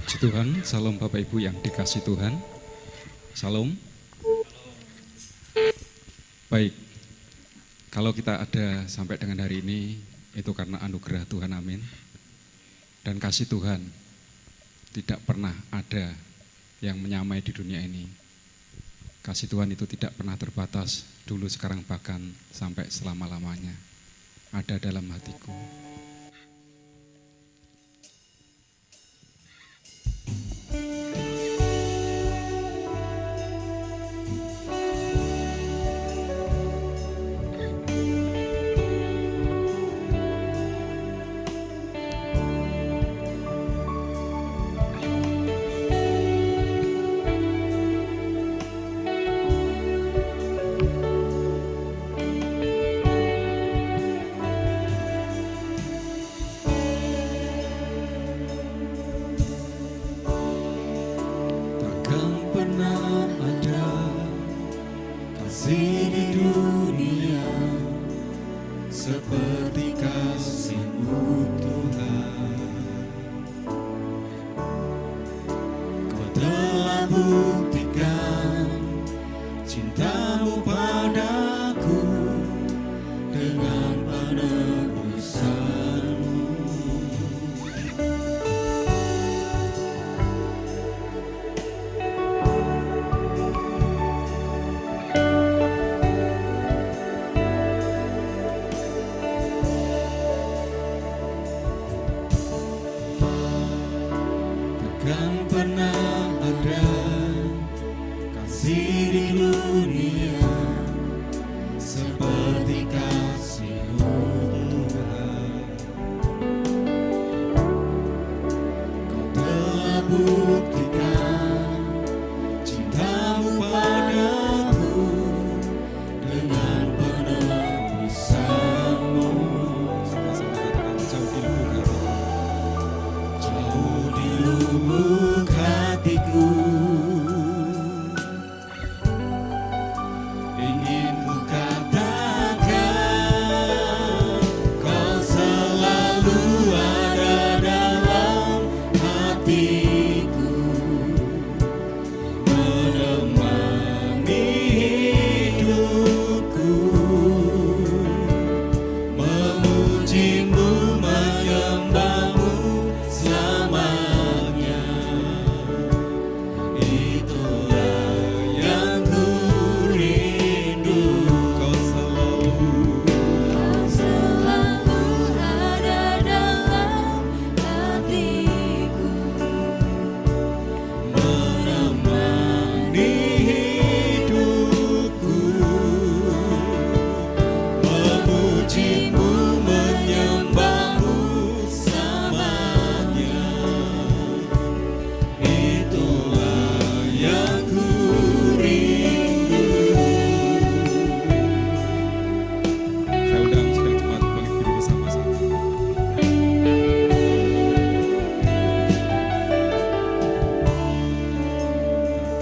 Puji Tuhan, salam Bapak Ibu yang dikasih Tuhan. Salam. Baik, kalau kita ada sampai dengan hari ini, itu karena anugerah Tuhan, amin. Dan kasih Tuhan, tidak pernah ada yang menyamai di dunia ini. Kasih Tuhan itu tidak pernah terbatas, dulu, sekarang, bahkan sampai selama-lamanya. Ada dalam hatiku. Kasih di dunia seperti kasih-Mu Tuhan. Kau telah buktikan cinta-Mu padaku dengan penebusan-Mu. Takkan pernah ada kasih di dunia seperti kasih-Mu Tuhan. Kau telah buktikan cinta-Mu padaku dengan penebusan-Mu. Sama-sama katakan, Jauh di lubuk hatiku, ingin ku katakan, Kau selalu ada dalam hatiku, menemani hidupku, memuji-Mu, menyembah-Mu selamanya. Itulah yang ku rindu. Kau selalu ada dalam hatiku, menemani hidupku, memuji-Mu, menyembah-Mu selamanya. Itulah yang ku rindu. Saya undang sedang cepat balik diri bersama-sama.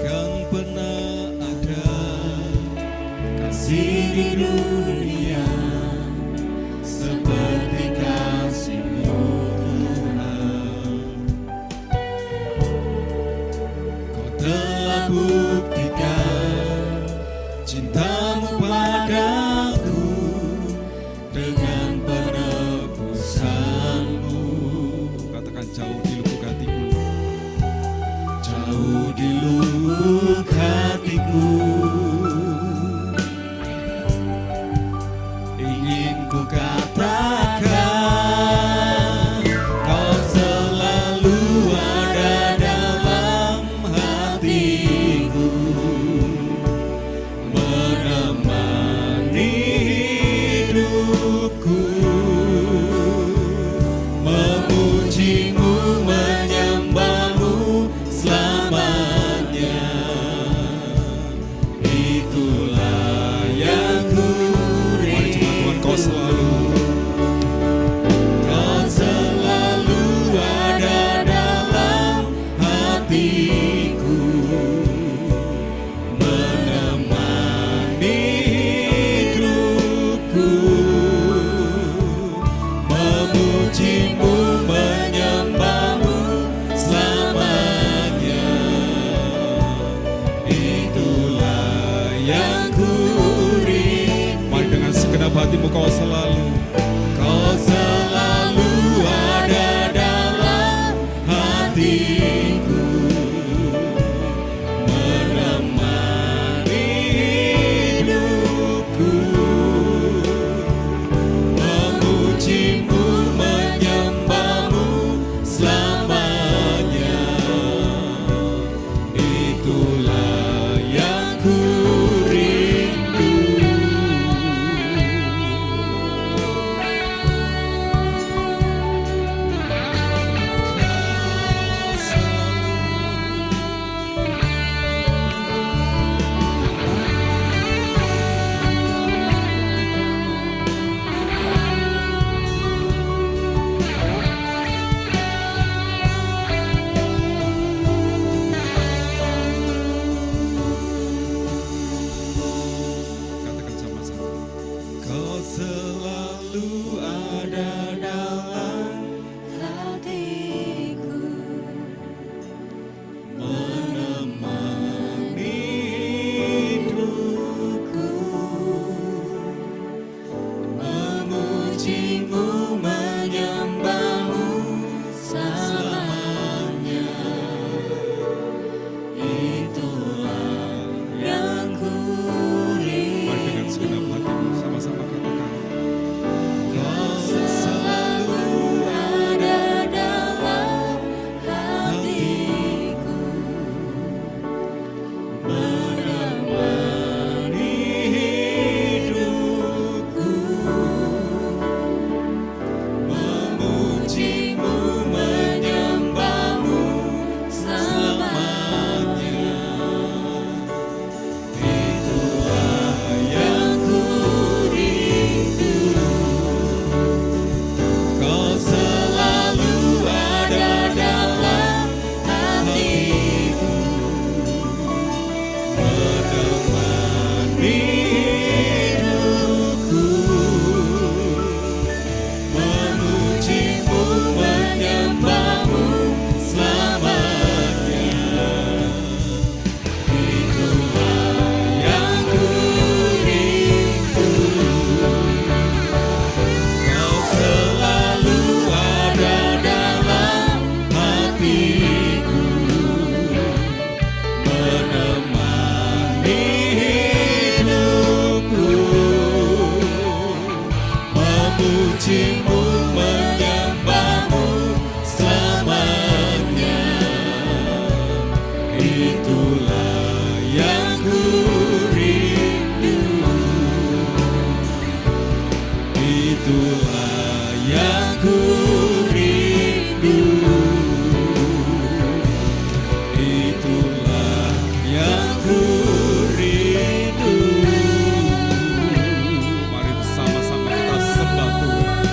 Takkan pernah ada kasih di dunia seperti kasih-Mu Tuhan. Kau telah buktikan cinta-Mu padaku dengan penebusan-Mu. Katakan, jauh di lubuk hatiku. Jauh di lubuk hatiku, ingin ku katakan, Kau selalu ada dalam hatiku, menemani hidupku, memuji-Mu, menyembah-Mu selamanya. hatimu, kau selalu ada dalam hatiku, menemani hidupku, memujimu, menyembahmu selamanya. Itulah yang ku rindu. katakan sama-sama. Kau selalu ada dalam hatiku, menemani hidupku, memujimu, menyembahmu selamanya. Itulah yang ku Mari dengan segenap hatimu sama-sama katakan. Kau selalu ada dalam hatiku, menemani hidupku, memujimu, menyembahmu selamanya. Itulah yang ku rindu. Kau selalu ada dalam hatiku, menemani hidupku, memujimu, menyembahmu selamanya. Itulah yang ku rindu. Kau selalu ada dalam hatiku, menemani hidupku, memujimu, menyembahmu selamanya. Itulah yang ku rindu. Itulah yang ku rindu. Itulah yang ku rindu. Mari bersama-sama kita sembah Tuhan.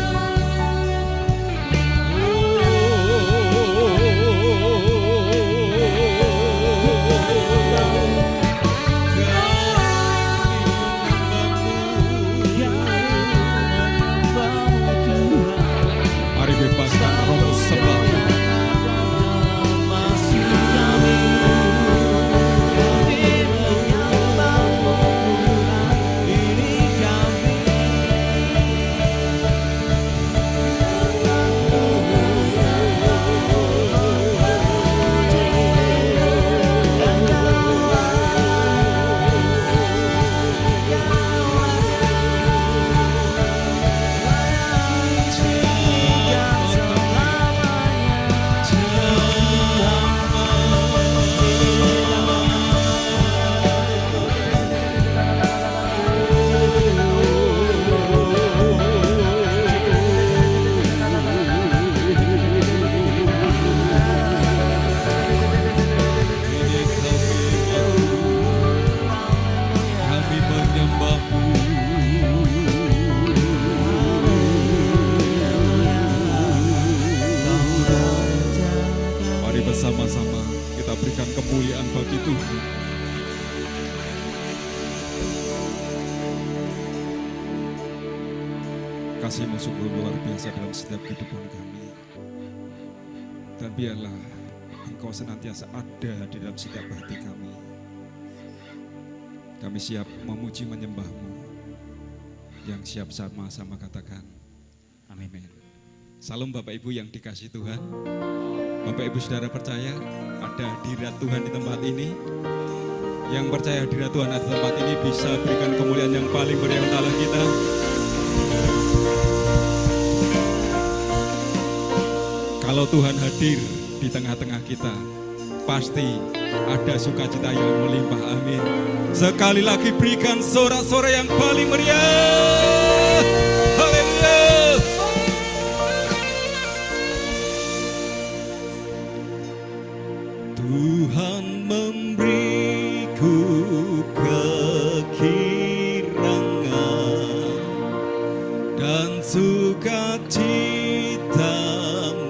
Mari bebaskan roh sembah. Kami menyembahmu. Mari bersama-sama kita berikan kemuliaan bagi Tuhan. Kasih-Mu sungguh luar biasa dalam setiap kehidupan kami. Dan biarlah Engkau senantiasa ada di dalam setiap hati kami. Kami siap memuji menyembah-Mu. yang siap sama-sama katakan Amin. amin. Salam Bapak Ibu yang dikasih Tuhan. Bapak Ibu Saudara percaya ada hadirat Tuhan di tempat ini. Yang percaya hadirat Tuhan ada di tempat ini bisa berikan kemuliaan yang paling meriah untuk Allah kita. Kalau Tuhan hadir di tengah-tengah kita, pasti ada sukacita yang melimpah. Amin. Sekali lagi berikan sorak-sorai yang paling meriah. Haleluya. Tuhan memberiku kekirangan dan sukacita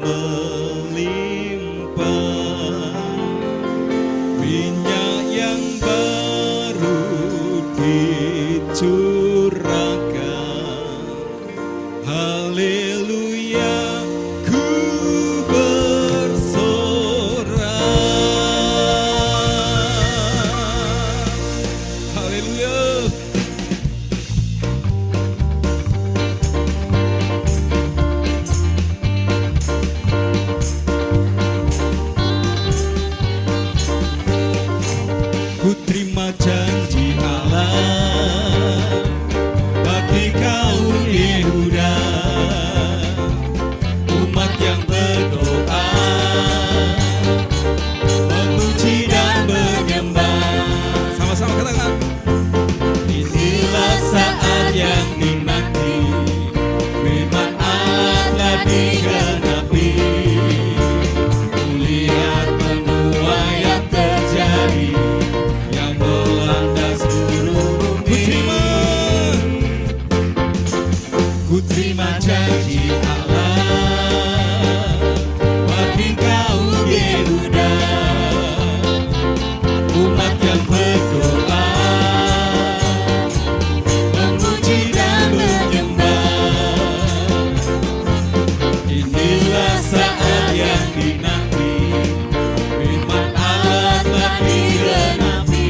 melimpah, minyak yang baru dicurahkan. Haleluya, ku bersorak. Haleluya. Ku terima janji Allah bagi kaum Yehuda, umat yang berdoa, memuji dan menyembah. Sama-sama katakan. Inilah saat yang dinanti, firman Allah telah digenapi. Kulihat penuai yang terjadi, yang melanda seluruh bumi. Ku terima janji Allah bagi kaum Yehuda, umat yang berdoa, memuji dan menyembah. Inilah saat yang dinanti, firman Allah telah digenapi.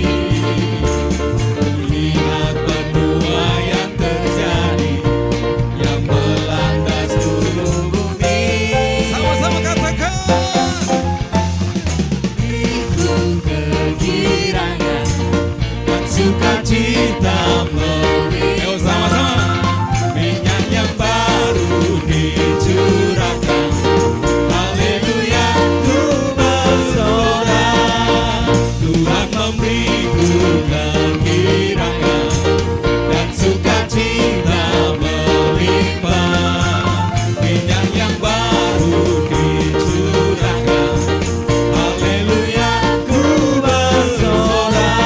Lihat penuai yang terjadi, yang melanda seluruh bumi. Sama-sama katakan. Itu kegirangan dan sukacita melimpah. Sama-sama. Minyak yang baru dicurahkan. Haleluya, ku bersorak. Tuhan memberiku kegirangan dan sukacita melimpah. Minyak yang baru dicurahkan. Haleluya, ku bersorak.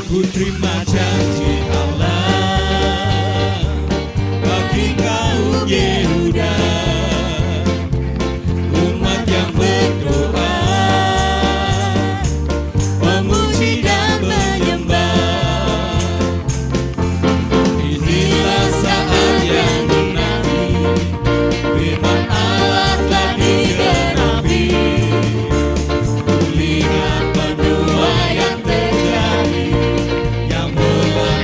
Ku terima janji Allah bagi kaum Yehuda, umat yang berdoa, memuji dan menyembah. Inilah saat yang dinanti, firman Allah telah digenapi. Lihat penuai yang terjadi, yang melanda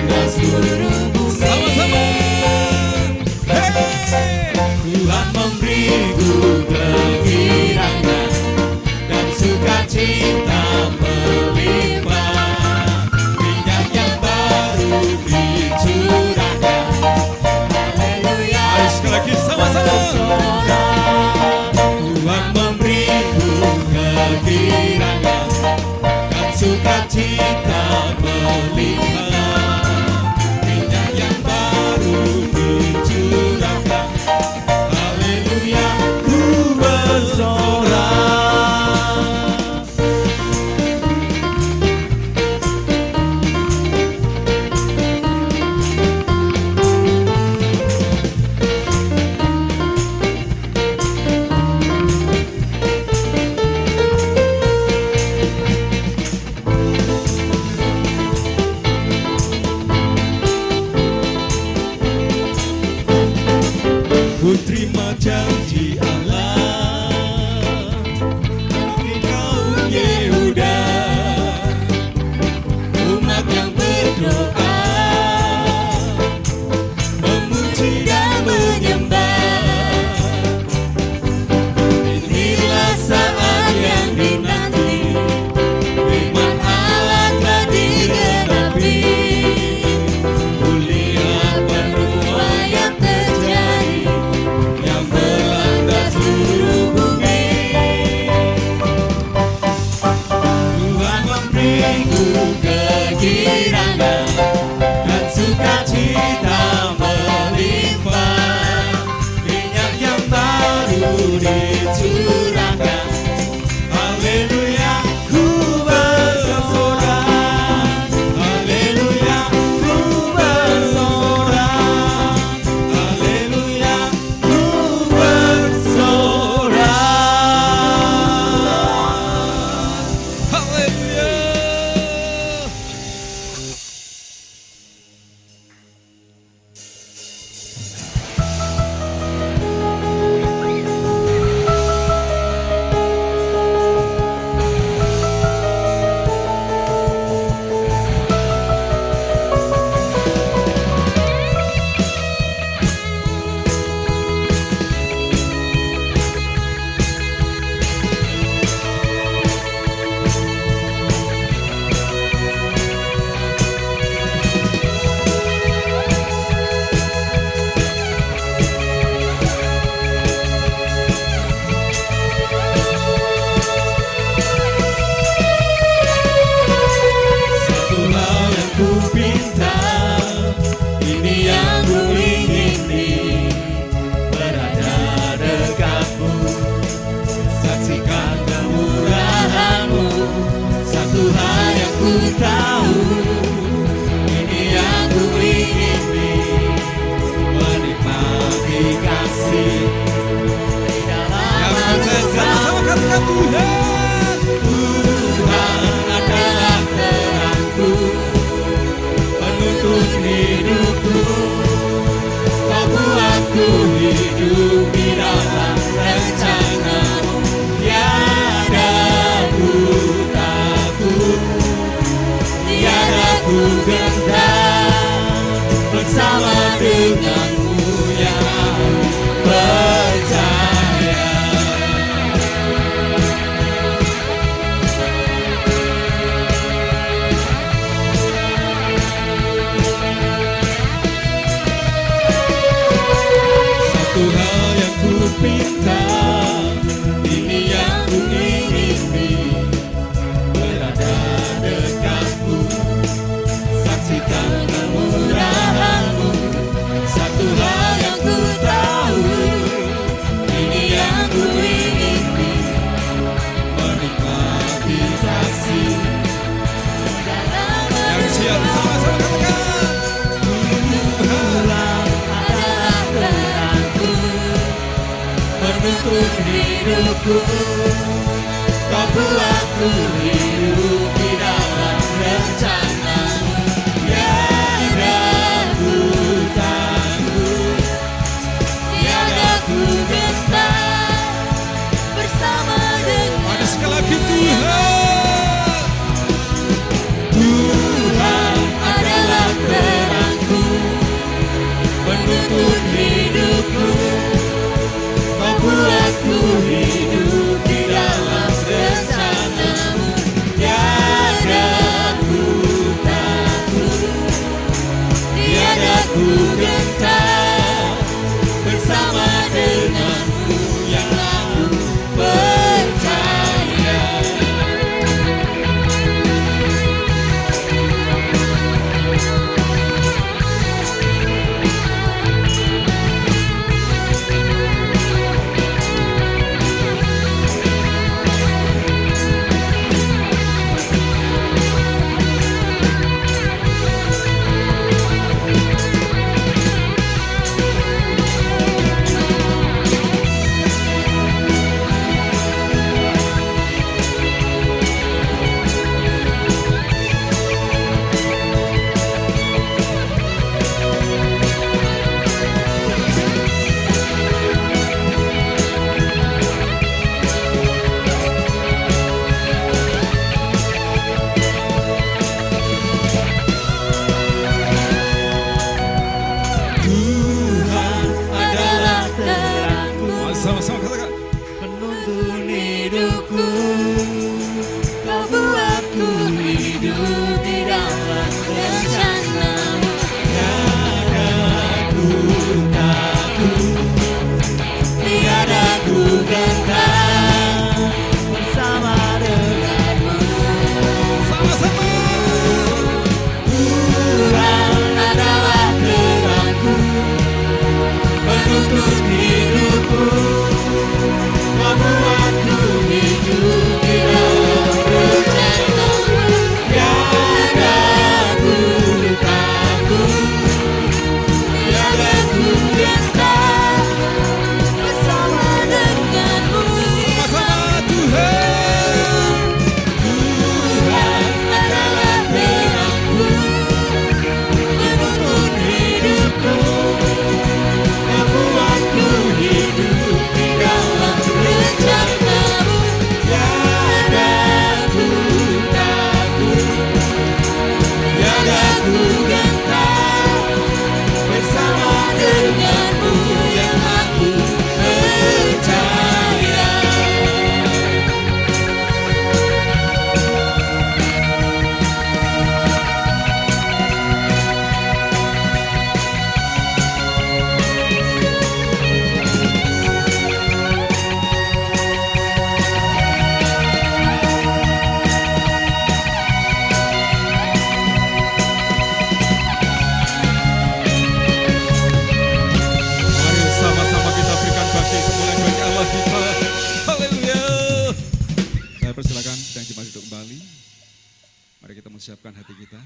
siapkan hati kita,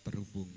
terhubung.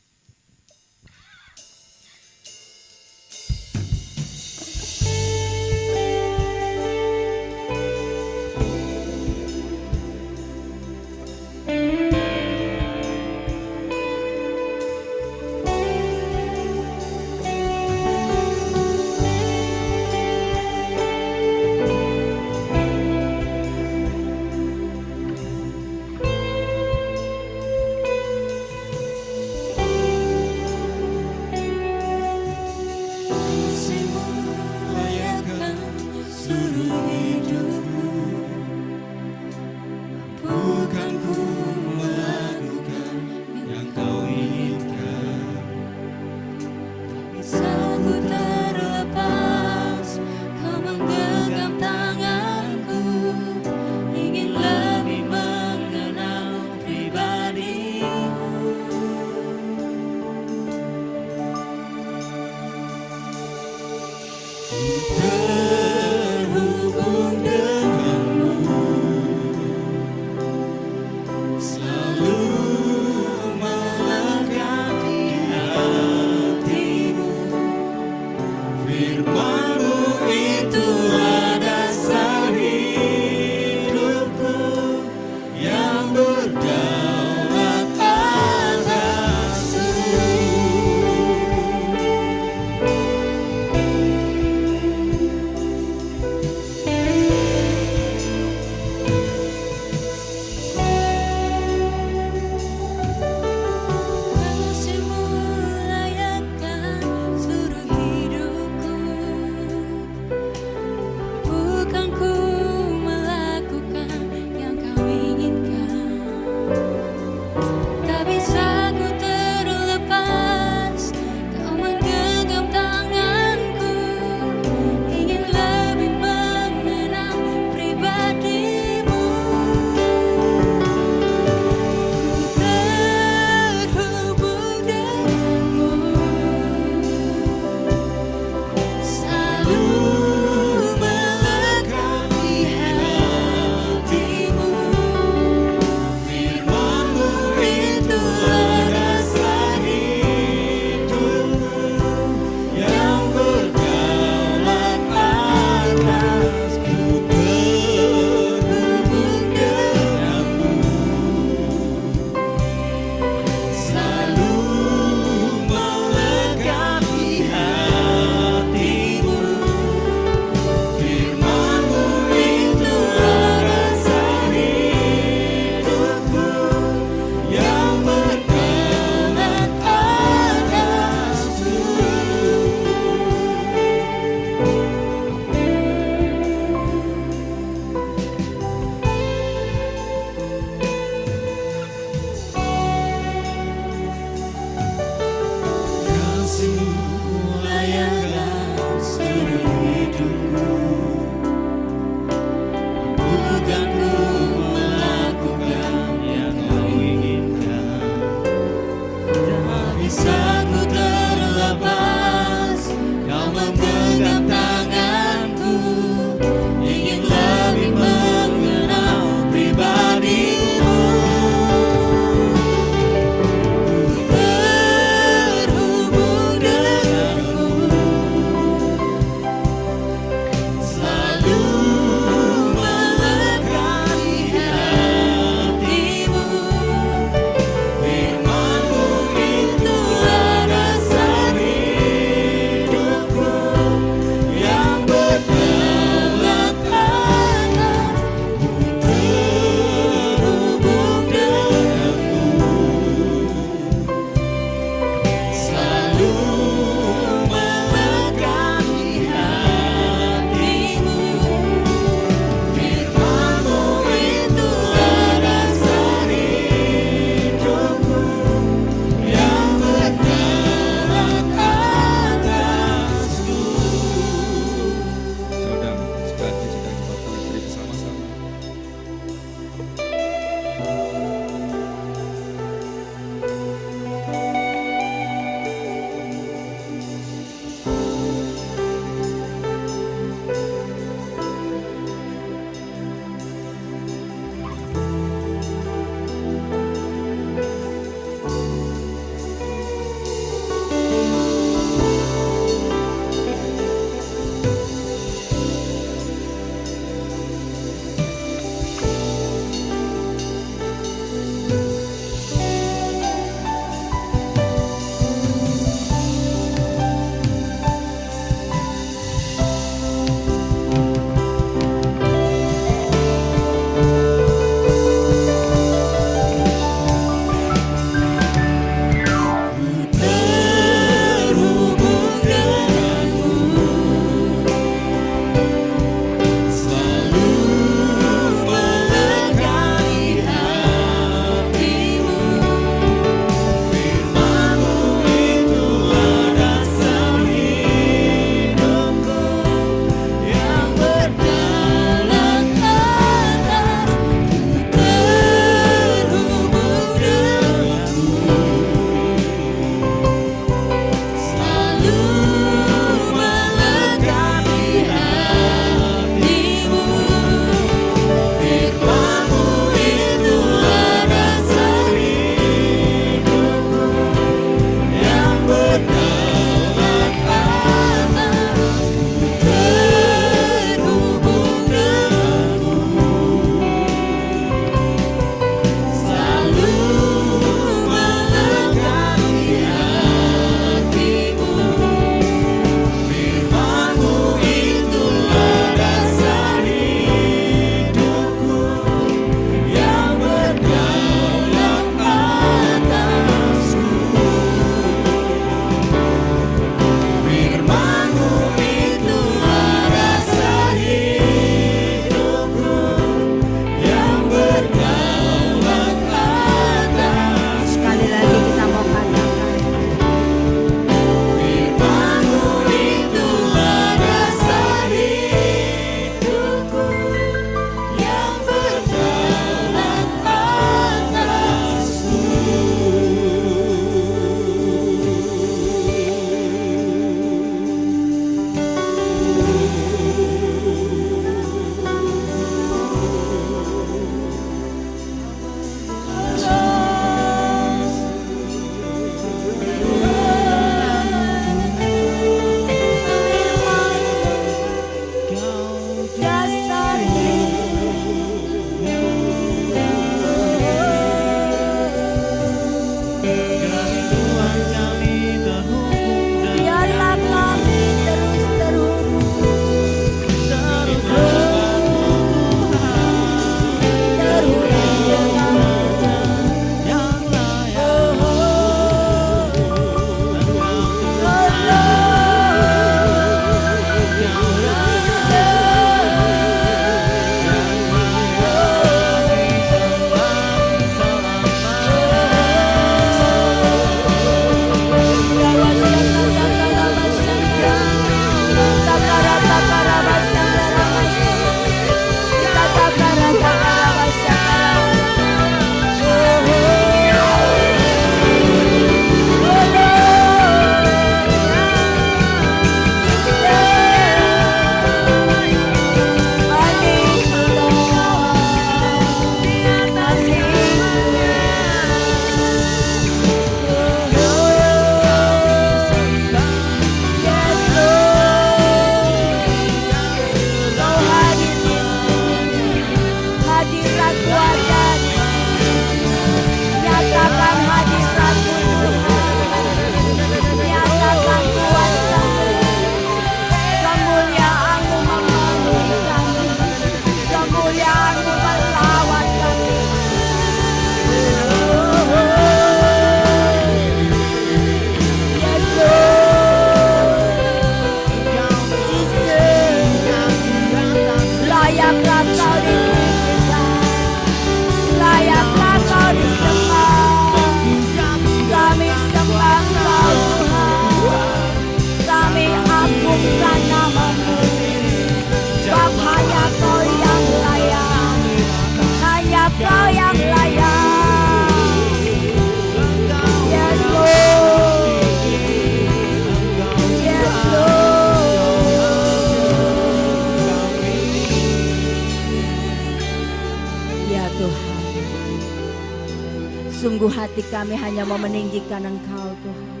Sungguh hati kami hanya mau meninggikan Engkau Tuhan.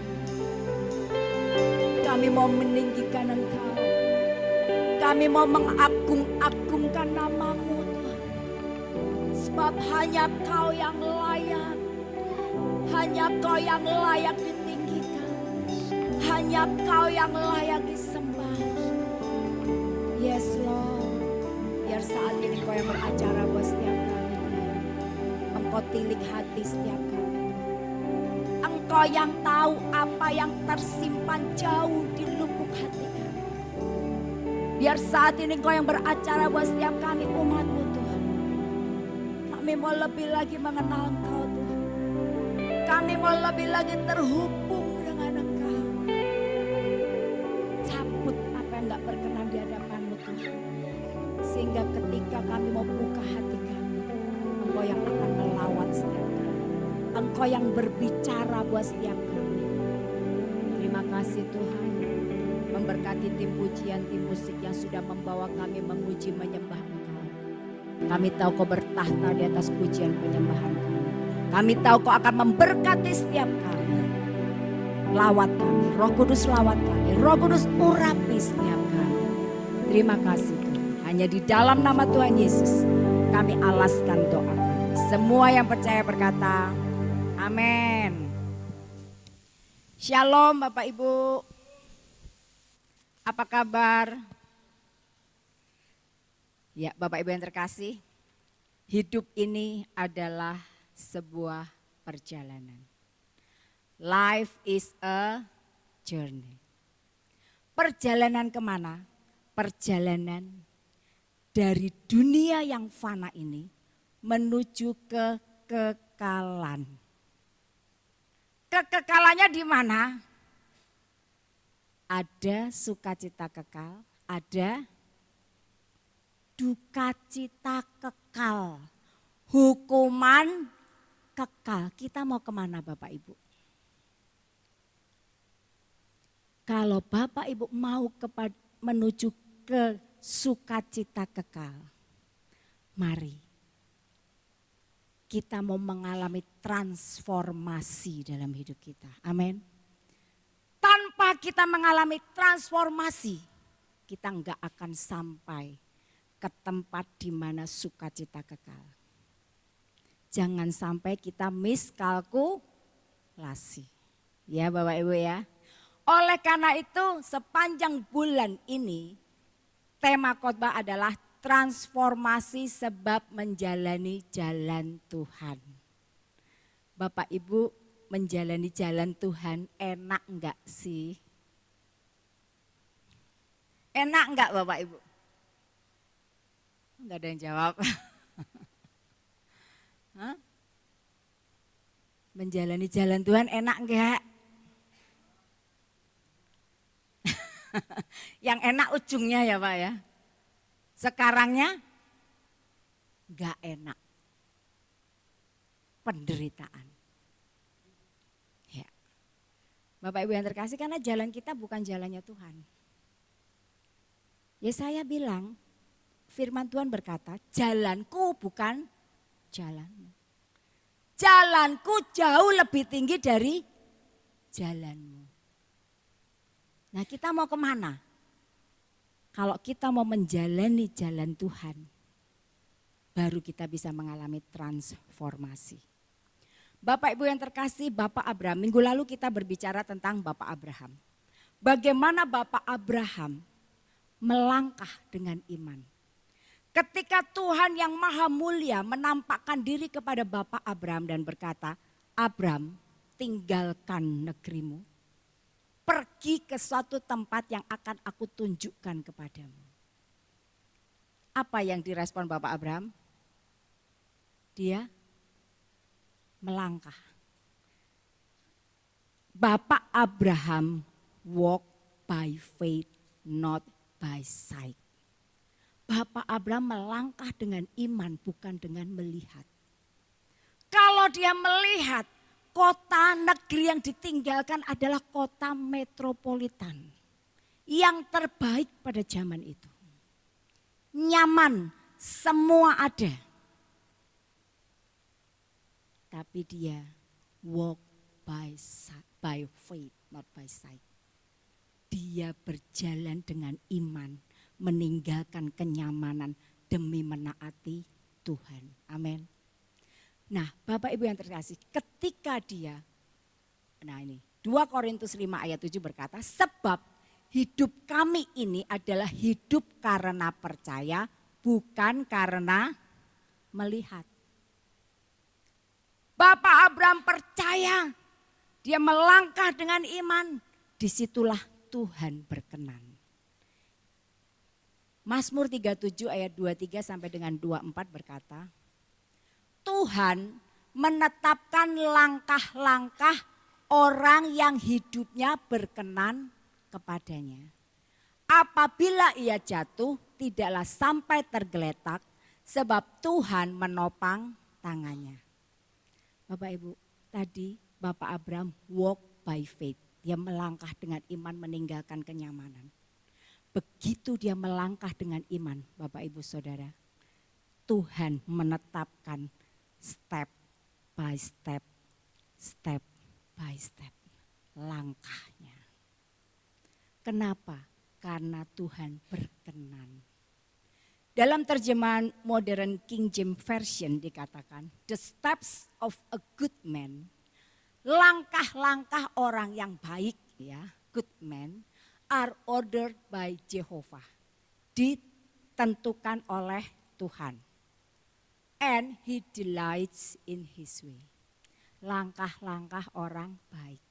Kami mau meninggikan Engkau. Kami mau mengagung-agungkan nama-Mu Tuhan. Sebab hanya Kau yang layak. Hanya Kau yang layak ditinggikan. Hanya Kau yang layak disembah. Yes Lord. Biar saat ini Kau yang beracara buat setiap kami. Engkau tilik hati setiap kami. Engkau yang tahu apa yang tersimpan jauh di lubuk hati kami. Biar saat ini Engkau yang beracara buat setiap kami umat-Mu Tuhan. Kami mau lebih lagi mengenal Engkau Tuhan. Kami mau lebih lagi terhubung dengan Engkau. Cabut apa yang gak berkenan di hadapan-Mu Tuhan. Sehingga ketika kami mau buka hati kami, Engkau yang akan melawat setiap kami. Engkau yang berbicara buat setiap kami. Terima kasih Tuhan. Memberkati tim pujian, tim musik yang sudah membawa kami memuji menyembah Engkau. Kami tahu Kau bertahta di atas pujian penyembahan kami. Kami tahu Kau akan memberkati setiap kami. Lawat kami, Roh Kudus lawat kami. Roh Kudus urapi setiap kami. Terima kasih Tuhan. Hanya di dalam nama Tuhan Yesus kami alaskan doa kami. Semua yang percaya berkata, amin. Shalom Bapak Ibu. Apa kabar? Ya Bapak Ibu yang terkasih. Hidup ini adalah sebuah perjalanan. Life is a journey. Perjalanan kemana? Perjalanan dari dunia yang fana ini menuju ke kekekalan. Kekekalannya di mana? Ada sukacita kekal, ada duka cita kekal, hukuman kekal. Kita mau kemana Bapak Ibu? Kalau Bapak Ibu mau menuju ke sukacita kekal, mari kita mau mengalami transformasi dalam hidup kita. Amin. Tanpa kita mengalami transformasi, kita enggak akan sampai ke tempat di mana sukacita kekal. Jangan sampai kita miskalkulasi. Ya Bapak Ibu ya. Oleh karena itu sepanjang bulan ini tema khotbah adalah transformasi sebab menjalani jalan Tuhan. Bapak Ibu, menjalani jalan Tuhan enak enggak sih? Enak enggak Bapak Ibu? Enggak ada yang jawab. Hah? Menjalani jalan Tuhan enak enggak? Yang enak ujungnya ya Pak ya. Sekarangnya enggak enak. Penderitaan. Bapak Ibu yang terkasih, karena jalan kita bukan jalannya Tuhan. Ya saya bilang, firman Tuhan berkata, jalanku bukan jalanmu. Jalanku jauh lebih tinggi dari jalanmu. Nah kita mau kemana? Kalau kita mau menjalani jalan Tuhan, baru kita bisa mengalami transformasi. Bapak Ibu yang terkasih, Bapak Abraham, minggu lalu kita berbicara tentang Bapak Abraham. Bagaimana Bapak Abraham melangkah dengan iman. Ketika Tuhan yang maha mulia menampakkan diri kepada Bapak Abraham dan berkata, Abraham tinggalkan negerimu, pergi ke suatu tempat yang akan aku tunjukkan kepadamu. Apa yang direspon Bapak Abraham? Dia melangkah. Bapak Abraham walk by faith, not by sight. Bapak Abraham melangkah dengan iman, bukan dengan melihat. Kalau dia melihat kota negeri yang ditinggalkan adalah kota metropolitan yang terbaik pada zaman itu. Nyaman, semua ada. Tapi dia walk by faith, not by sight. Dia berjalan dengan iman, meninggalkan kenyamanan demi menaati Tuhan. Amin. Nah, Bapak Ibu yang terkasih, ketika dia, nah ini 2 Korintus 5 ayat 7 berkata, sebab hidup kami ini adalah hidup karena percaya, bukan karena melihat. Bapak Abraham percaya, dia melangkah dengan iman, disitulah Tuhan berkenan. Mazmur 37 ayat 23 sampai dengan 24 berkata, Tuhan menetapkan langkah-langkah orang yang hidupnya berkenan kepadanya. Apabila ia jatuh, tidaklah sampai tergeletak, sebab Tuhan menopang tangannya. Bapak Ibu, tadi Bapak Abraham walk by faith. Dia melangkah dengan iman meninggalkan kenyamanan. Begitu dia melangkah dengan iman, Bapak Ibu Saudara, Tuhan menetapkan step by step langkahnya. Kenapa? Karena Tuhan berkenan. Dalam terjemahan modern King James Version dikatakan, the steps of a good man, langkah-langkah orang yang baik, ya, good man, are ordered by Jehovah, ditentukan oleh Tuhan. And he delights in his way. Langkah-langkah orang baik,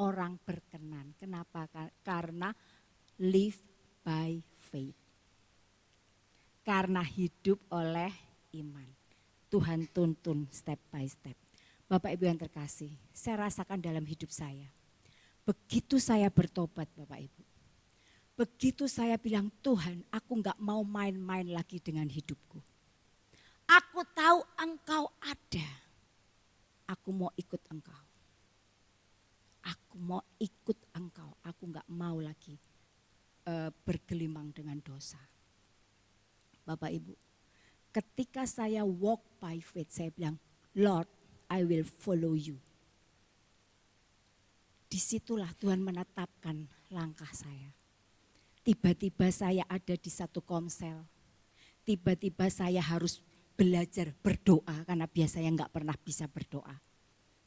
orang berkenan. Kenapa? Karena live by faith. Karena hidup oleh iman. Tuhan tuntun step by step. Bapak Ibu yang terkasih, saya rasakan dalam hidup saya. Begitu saya bertobat Bapak Ibu. Begitu saya bilang, Tuhan aku gak mau main-main lagi dengan hidupku. Aku tahu Engkau ada. Aku mau ikut Engkau. Aku mau ikut Engkau. Aku gak mau lagi bergelimang dengan dosa. Bapak Ibu, ketika saya walk by faith, saya bilang, Lord, I will follow you. Disitulah Tuhan menetapkan langkah saya. Tiba-tiba saya ada di satu komsel. Tiba-tiba saya harus belajar berdoa karena biasanya enggak pernah bisa berdoa.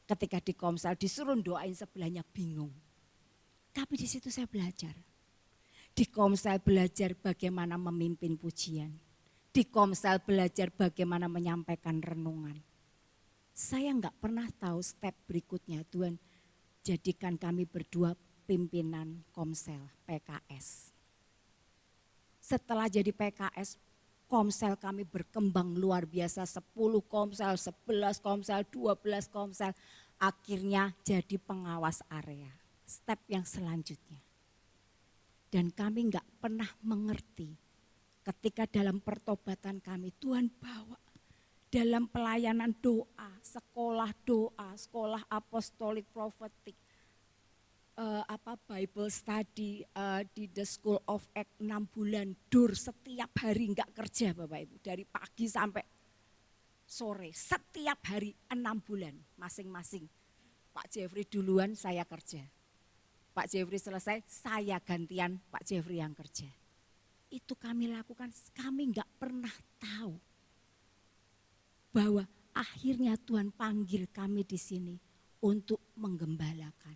Ketika di komsel disuruh doain sebelahnya bingung. Tapi di situ saya belajar. Di komsel belajar bagaimana memimpin pujian. Di komsel belajar bagaimana menyampaikan renungan. Saya enggak pernah tahu step berikutnya Tuhan jadikan kami berdua pimpinan komsel PKS. Setelah jadi PKS, komsel kami berkembang luar biasa, 10 komsel, 11 komsel, 12 komsel. Akhirnya jadi pengawas area, step yang selanjutnya. Dan kami enggak pernah mengerti ketika dalam pertobatan kami Tuhan bawa dalam pelayanan doa, sekolah apostolik profetik, Bible study di The School of Act 6 bulan dur setiap hari enggak kerja Bapak Ibu, dari pagi sampai sore setiap hari 6 bulan masing-masing. Pak Jeffrey duluan, saya kerja. Pak Jeffrey selesai, saya gantian Pak Jeffrey yang kerja. Itu kami lakukan, kami enggak pernah tahu bahwa akhirnya Tuhan panggil kami di sini untuk menggembalakan.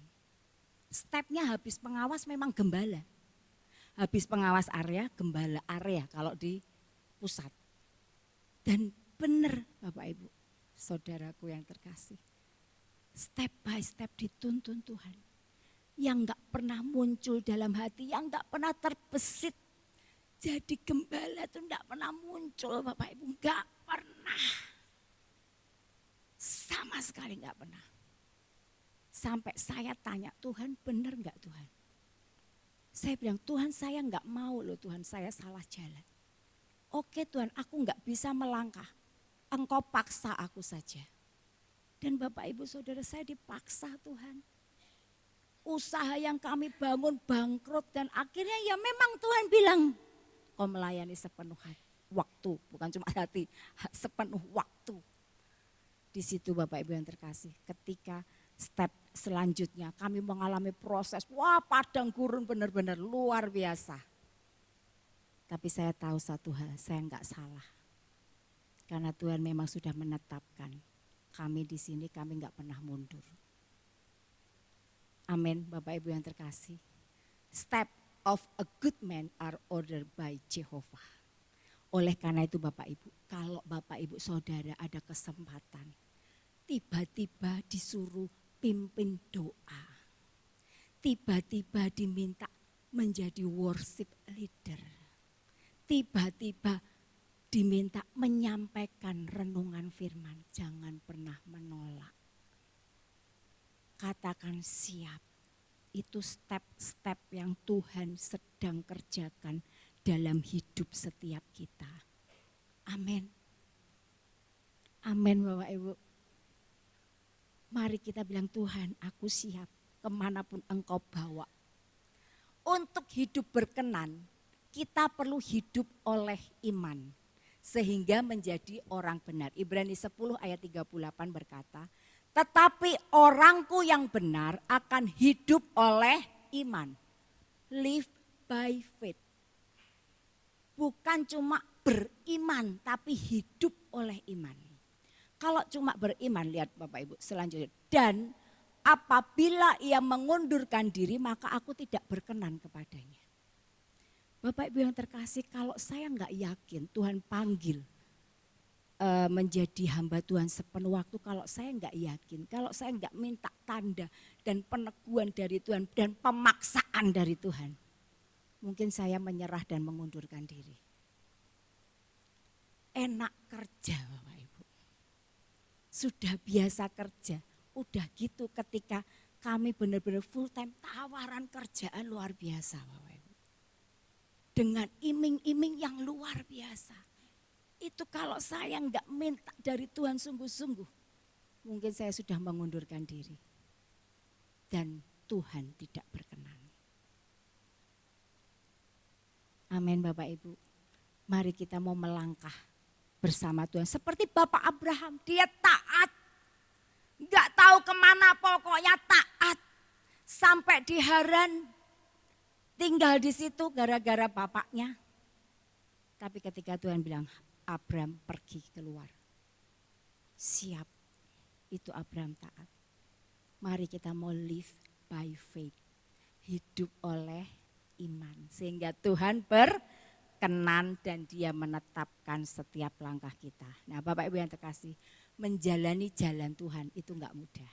Stepnya habis pengawas memang gembala. Habis pengawas area, gembala area kalau di pusat. Dan benar Bapak Ibu, saudaraku yang terkasih. Step by step dituntun Tuhan. Yang gak pernah muncul dalam hati, yang gak pernah terbesit. Jadi gembala itu gak pernah muncul Bapak Ibu, gak pernah. Sama sekali gak pernah. Sampai saya tanya, Tuhan benar gak Tuhan? Saya bilang, Tuhan saya gak mau loh Tuhan, saya salah jalan. Oke Tuhan, aku gak bisa melangkah. Engkau paksa aku saja. Dan Bapak Ibu Saudara, saya dipaksa Tuhan. Usaha yang kami bangun bangkrut dan akhirnya ya memang Tuhan bilang, kau melayani sepenuh waktu, bukan cuma hati, sepenuh waktu. Di situ Bapak Ibu yang terkasih, ketika step selanjutnya kami mengalami proses, wah padang gurun benar-benar luar biasa. Tapi saya tahu satu hal, saya enggak salah. Karena Tuhan memang sudah menetapkan kami di sini, kami enggak pernah mundur. Amin, Bapak Ibu yang terkasih. Step of a good man are ordered by Jehovah. Oleh karena itu Bapak Ibu, kalau Bapak Ibu Saudara ada kesempatan, tiba-tiba disuruh pimpin doa. Tiba-tiba diminta menjadi worship leader. Tiba-tiba diminta menyampaikan renungan firman. Jangan pernah menolak. Katakan siap. Itu step-step yang Tuhan sedang kerjakan dalam hidup setiap kita. Amin. Amin Bapak Ibu. Mari kita bilang, Tuhan aku siap kemanapun Engkau bawa. Untuk hidup berkenan, kita perlu hidup oleh iman. Sehingga menjadi orang benar. Ibrani 10 ayat 38 berkata, tetapi orangku yang benar akan hidup oleh iman. Live by faith. Bukan cuma beriman, tapi hidup oleh iman. Kalau cuma beriman, lihat Bapak Ibu selanjutnya. Dan apabila ia mengundurkan diri, maka aku tidak berkenan kepadanya. Bapak Ibu yang terkasih, kalau saya enggak yakin Tuhan panggil menjadi hamba Tuhan sepenuh waktu, kalau saya enggak yakin, kalau saya enggak minta tanda dan peneguhan dari Tuhan dan pemaksaan dari Tuhan, mungkin saya menyerah dan mengundurkan diri. Enak kerja Bapak Ibu. Sudah biasa kerja, udah gitu ketika kami benar-benar full time, tawaran kerjaan luar biasa Bapak Ibu. Dengan iming-iming yang luar biasa. Itu kalau saya enggak minta dari Tuhan sungguh-sungguh, mungkin saya sudah mengundurkan diri. Dan Tuhan tidak berkenan. Amin Bapak Ibu. Mari kita mau melangkah bersama Tuhan. Seperti Bapak Abraham, dia taat. Enggak tahu kemana, pokoknya taat. Sampai di Haran, tinggal di situ gara-gara bapaknya. Tapi ketika Tuhan bilang, Abraham pergi keluar. Siap, itu Abraham taat. Mari kita mau live by faith. Hidup oleh iman. Sehingga Tuhan berkenan dan dia menetapkan setiap langkah kita. Nah Bapak Ibu yang terkasih, menjalani jalan Tuhan itu enggak mudah.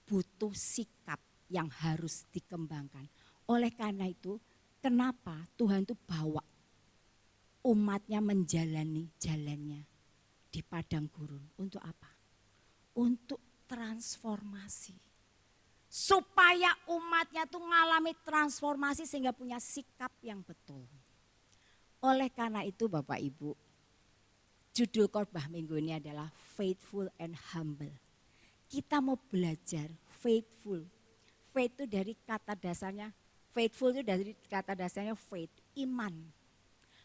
Butuh sikap yang harus dikembangkan. Oleh karena itu, kenapa Tuhan itu bawa umatnya menjalani jalannya di padang gurun. Untuk apa? Untuk transformasi. Supaya umatnya tuh mengalami transformasi sehingga punya sikap yang betul. Oleh karena itu Bapak Ibu, judul khotbah minggu ini adalah Faithful and Humble. Kita mau belajar faithful. Faith itu dari kata dasarnya, faithful itu dari kata dasarnya faith, iman.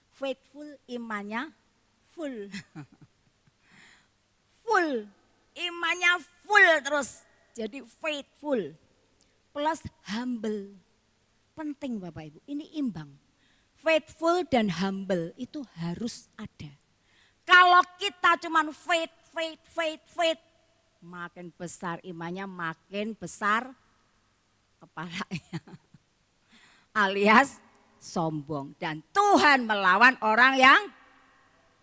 Faithful imannya full. Full, imannya full terus. Jadi faithful plus humble. Penting Bapak Ibu, ini imbang. Faithful dan humble itu harus ada. Kalau kita cuman faith, makin besar imannya, makin besar kepalanya. Alias sombong. Dan Tuhan melawan orang yang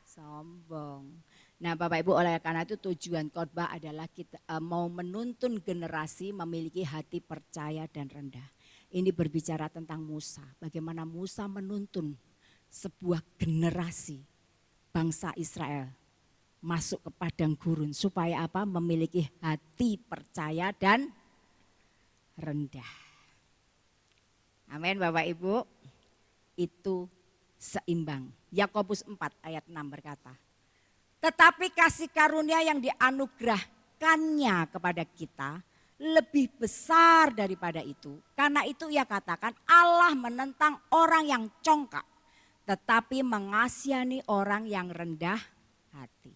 sombong. Nah Bapak Ibu, oleh karena itu tujuan khotbah adalah kita mau menuntun generasi memiliki hati percaya dan rendah. Ini berbicara tentang Musa. Bagaimana Musa menuntun sebuah generasi bangsa Israel masuk ke padang gurun. Supaya apa? Memiliki hati percaya dan rendah. Amin Bapak Ibu. Itu seimbang. Yakobus 4 ayat 6 berkata, tetapi kasih karunia yang dianugerahkannya kepada kita lebih besar daripada itu. Karena itu ia katakan Allah menentang orang yang congkak, tetapi mengasihani orang yang rendah hati.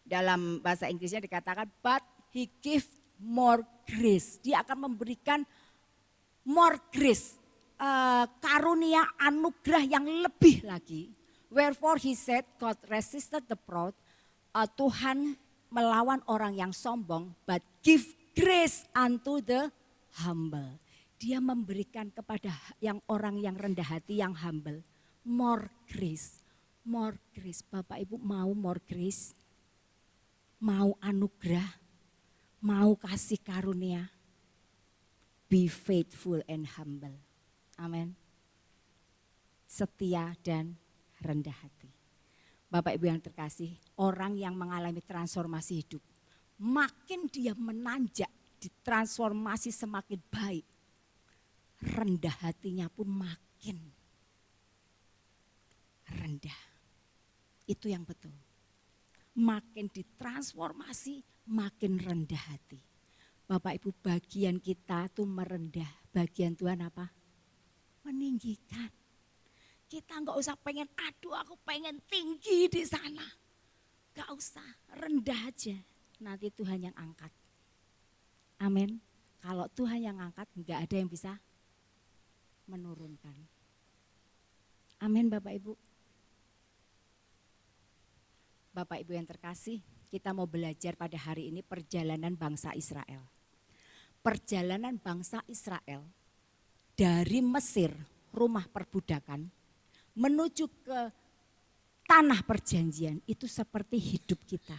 Dalam bahasa Inggrisnya dikatakan, but He give more grace. Dia akan memberikan more grace. Karunia anugerah yang lebih lagi. Wherefore he said, God resisted the proud. Tuhan melawan orang yang sombong, but give grace unto the humble. Dia memberikan kepada orang yang rendah hati, yang humble. More grace, more grace. Bapak Ibu mau more grace? Mau anugerah? Mau kasih karunia? Be faithful and humble. Amin. Setia dan rendah hati. Bapak Ibu yang terkasih, orang yang mengalami transformasi hidup, makin dia menanjak, ditransformasi semakin baik, rendah hatinya pun makin rendah. Itu yang betul. Makin ditransformasi, makin rendah hati. Bapak Ibu, bagian kita tuh merendah, bagian Tuhan apa? Meninggikan. Kita enggak usah pengen, aduh aku pengen tinggi di sana. Enggak usah, rendah aja. Nanti Tuhan yang angkat. Amin. Kalau Tuhan yang angkat, enggak ada yang bisa menurunkan. Amin Bapak Ibu. Bapak Ibu yang terkasih, kita mau belajar pada hari ini perjalanan bangsa Israel. Perjalanan bangsa Israel dari Mesir, rumah perbudakan, menuju ke tanah perjanjian, itu seperti hidup kita.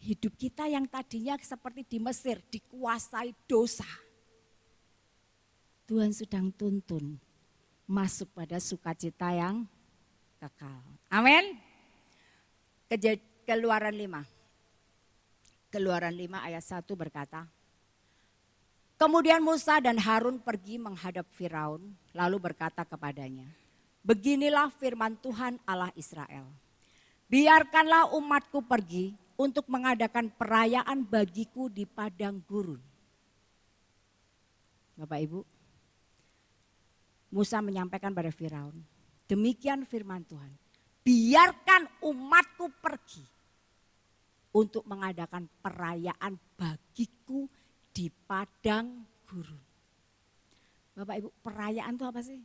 Hidup kita yang tadinya seperti di Mesir, dikuasai dosa. Tuhan sedang tuntun masuk pada sukacita yang kekal. Amin. Keluaran 5. Keluaran 5 ayat 1 berkata, kemudian Musa dan Harun pergi menghadap Firaun, lalu berkata kepadanya, beginilah firman Tuhan Allah Israel. Biarkanlah umatku pergi untuk mengadakan perayaan bagiku di padang gurun. Bapak Ibu, Musa menyampaikan pada Firaun, demikian firman Tuhan. Biarkan umatku pergi untuk mengadakan perayaan bagiku di padang gurun. Bapak Ibu, perayaan itu apa sih?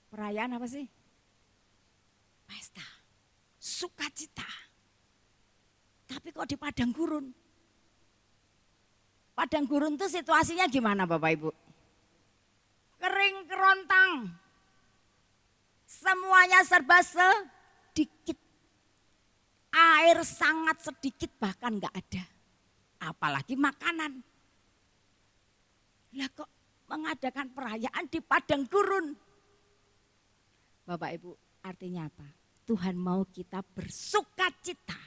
Perayaan apa sih? Pesta, sukacita. Tapi kok di padang gurun? Padang gurun itu situasinya gimana Bapak Ibu? Kering kerontang. Semuanya serba sedikit. Air sangat sedikit bahkan enggak ada. Apalagi makanan. Lah kok mengadakan perayaan di padang gurun? Bapak Ibu, artinya apa? Tuhan mau kita bersukacita.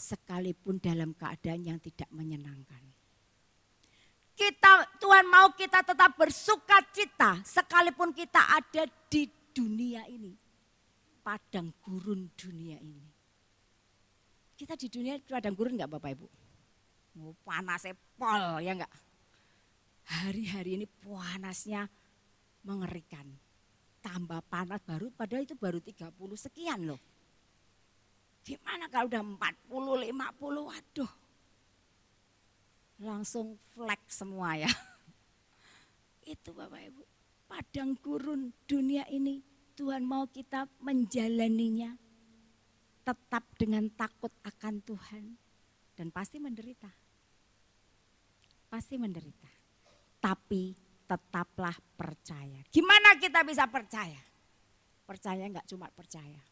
Sekalipun dalam keadaan yang tidak menyenangkan. Tuhan mau kita tetap bersukacita sekalipun kita ada di dunia ini. Padang gurun dunia ini. Kita di dunia padang gurun enggak Bapak Ibu? Oh, panasnya pol ya enggak? Hari-hari ini panasnya mengerikan. Tambah panas baru, padahal itu baru 30 sekian loh. Gimana kalau udah 40, 50, waduh. Langsung flek semua ya. Itu Bapak Ibu, padang gurun dunia ini Tuhan mau kita menjalaninya tetap dengan takut akan Tuhan dan pasti menderita. Pasti menderita. Tapi tetaplah percaya. Gimana kita bisa percaya? Percaya enggak cuma percaya.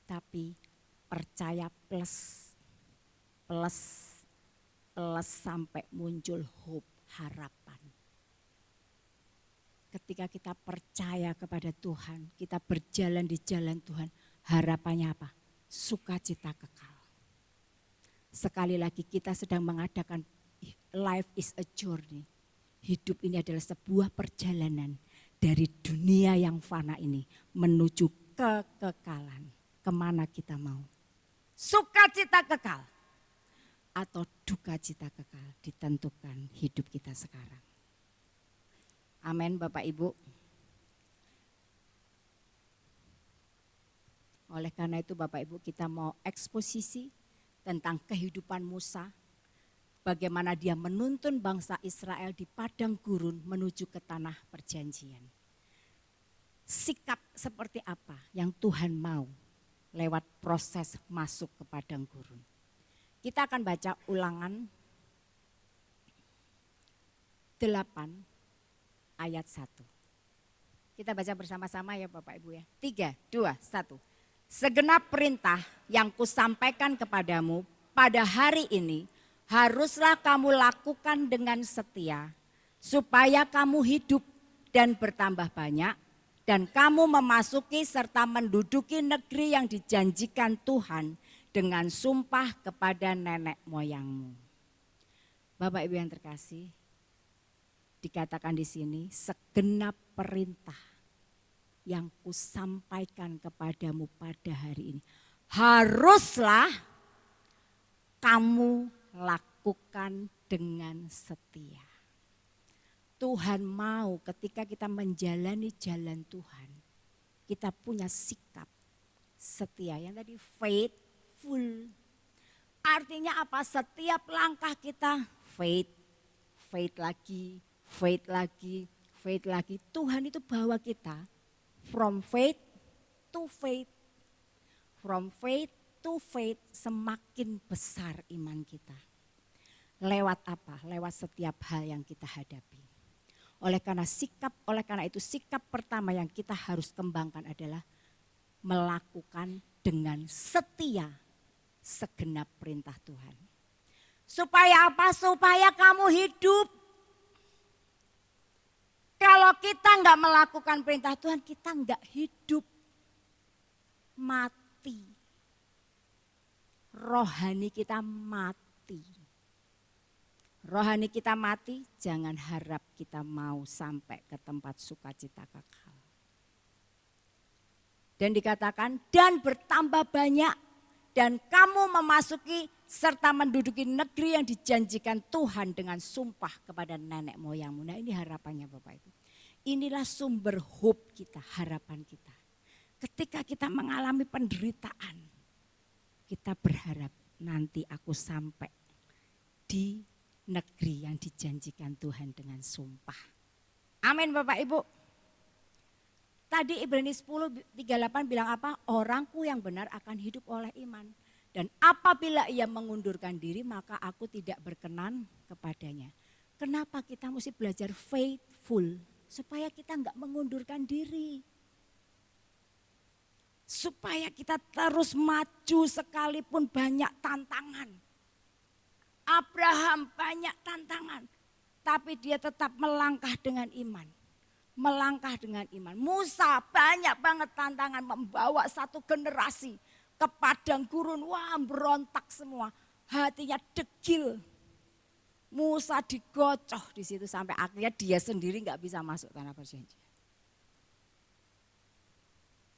Tapi percaya plus sampai muncul hope, harapan. Ketika kita percaya kepada Tuhan, kita berjalan di jalan Tuhan, harapannya apa? Sukacita kekal. Sekali lagi kita sedang mengadakan life is a journey. Hidup ini adalah sebuah perjalanan dari dunia yang fana ini menuju kekekalan. Kemana kita mau? Sukacita kekal atau duka cita kekal ditentukan hidup kita sekarang. Amin Bapak Ibu. Oleh karena itu Bapak Ibu kita mau eksposisi tentang kehidupan Musa. Bagaimana dia menuntun bangsa Israel di padang gurun menuju ke tanah perjanjian. Sikap seperti apa yang Tuhan mau lewat proses masuk ke padang gurun. Kita akan baca Ulangan 8 ayat 1. Kita baca bersama-sama ya Bapak Ibu ya. 3, 2, 1. Segenap perintah yang kusampaikan kepadamu pada hari ini haruslah kamu lakukan dengan setia, supaya kamu hidup dan bertambah banyak, dan kamu memasuki serta menduduki negeri yang dijanjikan Tuhan dengan sumpah kepada nenek moyangmu. Bapak Ibu yang terkasih, dikatakan di sini segenap perintah yang kusampaikan kepadamu pada hari ini haruslah kamu lakukan dengan setia. Tuhan mau ketika kita menjalani jalan Tuhan, kita punya sikap setia. Yang tadi faithful. Artinya apa? Setiap langkah kita faith lagi, faith lagi, faith lagi. Tuhan itu bawa kita from faith to faith. From faith to faith, semakin besar iman kita. Lewat apa? Lewat setiap hal yang kita hadapi. Oleh karena itu sikap pertama yang kita harus kembangkan adalah melakukan dengan setia segenap perintah Tuhan. Supaya apa? Supaya kamu hidup. Kalau kita enggak melakukan perintah Tuhan, kita enggak hidup. Mati. Rohani kita mati. Rohani kita mati, jangan harap kita mau sampai ke tempat sukacita kekal. Dan dikatakan, dan bertambah banyak, dan kamu memasuki serta menduduki negeri yang dijanjikan Tuhan dengan sumpah kepada nenek moyangmu. Nah ini harapannya Bapak Ibu. Inilah sumber hope kita, harapan kita. Ketika kita mengalami penderitaan, kita berharap nanti aku sampai di negeri yang dijanjikan Tuhan dengan sumpah. Amin Bapak Ibu. Tadi Ibrani 10:38 bilang apa? Orangku yang benar akan hidup oleh iman. Dan apabila ia mengundurkan diri maka aku tidak berkenan kepadanya. Kenapa kita mesti belajar faithful? Supaya kita enggak mengundurkan diri. Supaya kita terus maju sekalipun banyak tantangan. Abraham banyak tantangan, tapi dia tetap melangkah dengan iman. Melangkah dengan iman. Musa banyak banget tantangan membawa satu generasi ke padang gurun. Wah berontak semua, hatinya degil. Musa digocoh di situ sampai akhirnya dia sendiri nggak bisa masuk tanah perjanjian.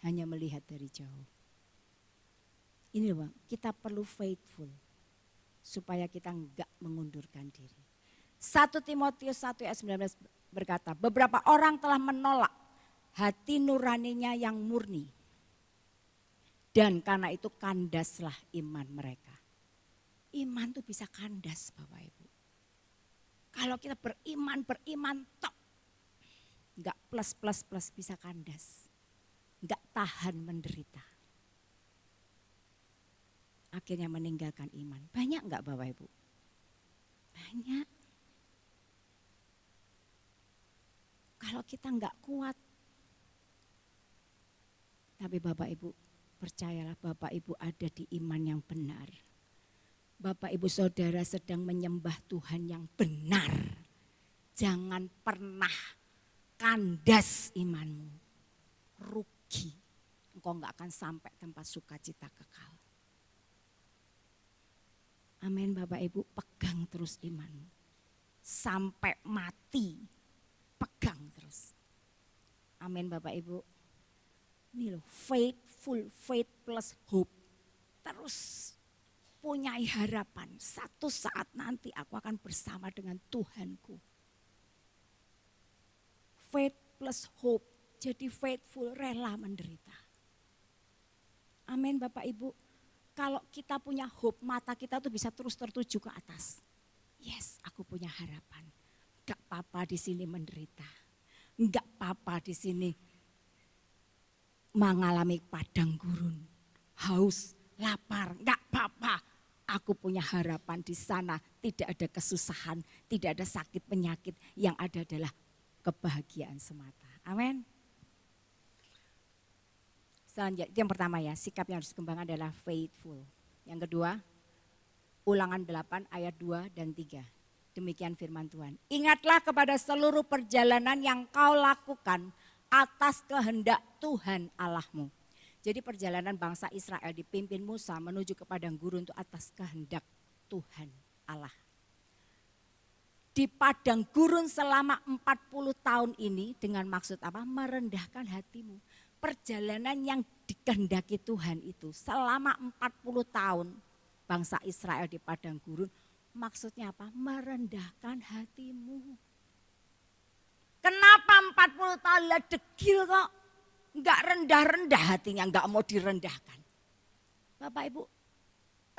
Hanya melihat dari jauh. Ini loh Bang, kita perlu faithful. Supaya kita enggak mengundurkan diri. 1 Timotius 1 ayat 19 berkata, beberapa orang telah menolak hati nuraninya yang murni. Dan karena itu kandaslah iman mereka. Iman tuh bisa kandas Bapak Ibu. Kalau kita beriman tok. Enggak plus bisa kandas. Enggak tahan menderita. Akhirnya meninggalkan iman. Banyak enggak Bapak Ibu? Banyak. Kalau kita enggak kuat. Tapi Bapak Ibu percayalah Bapak Ibu ada di iman yang benar. Bapak Ibu Saudara sedang menyembah Tuhan yang benar. Jangan pernah kandas imanmu. Rugi. Engkau enggak akan sampai tempat sukacita kekal. Amin Bapak Ibu, pegang terus imanmu. Sampai mati, pegang terus. Amin Bapak Ibu. Ini loh, faithful, faith plus hope. Terus punya harapan, satu saat nanti aku akan bersama dengan Tuhanku. Faith plus hope, jadi faithful, rela menderita. Amin Bapak Ibu. Kalau kita punya hope, mata kita tuh bisa terus tertuju ke atas. Yes, aku punya harapan. Gak apa-apa di sini menderita. Gak apa-apa di sini mengalami padang gurun, haus, lapar. Gak apa-apa. Aku punya harapan di sana. Tidak ada kesusahan, tidak ada sakit penyakit. Yang ada adalah kebahagiaan semata. Amin. Selanjutnya, yang pertama ya, sikap yang harus dikembangkan adalah faithful. Yang kedua, Ulangan 8 ayat 2 dan 3. Demikian firman Tuhan. Ingatlah kepada seluruh perjalanan yang kau lakukan atas kehendak Tuhan Allahmu. Jadi perjalanan bangsa Israel dipimpin Musa menuju ke padang gurun itu atas kehendak Tuhan Allah. Di padang gurun selama 40 tahun ini dengan maksud apa? Merendahkan hatimu. Perjalanan yang dikehendaki Tuhan itu selama 40 tahun bangsa Israel di padang gurun, maksudnya apa? Merendahkan hatimu. Kenapa 40 tahun lah degil kok? Enggak rendah-rendah hatinya, enggak mau direndahkan. Bapak Ibu,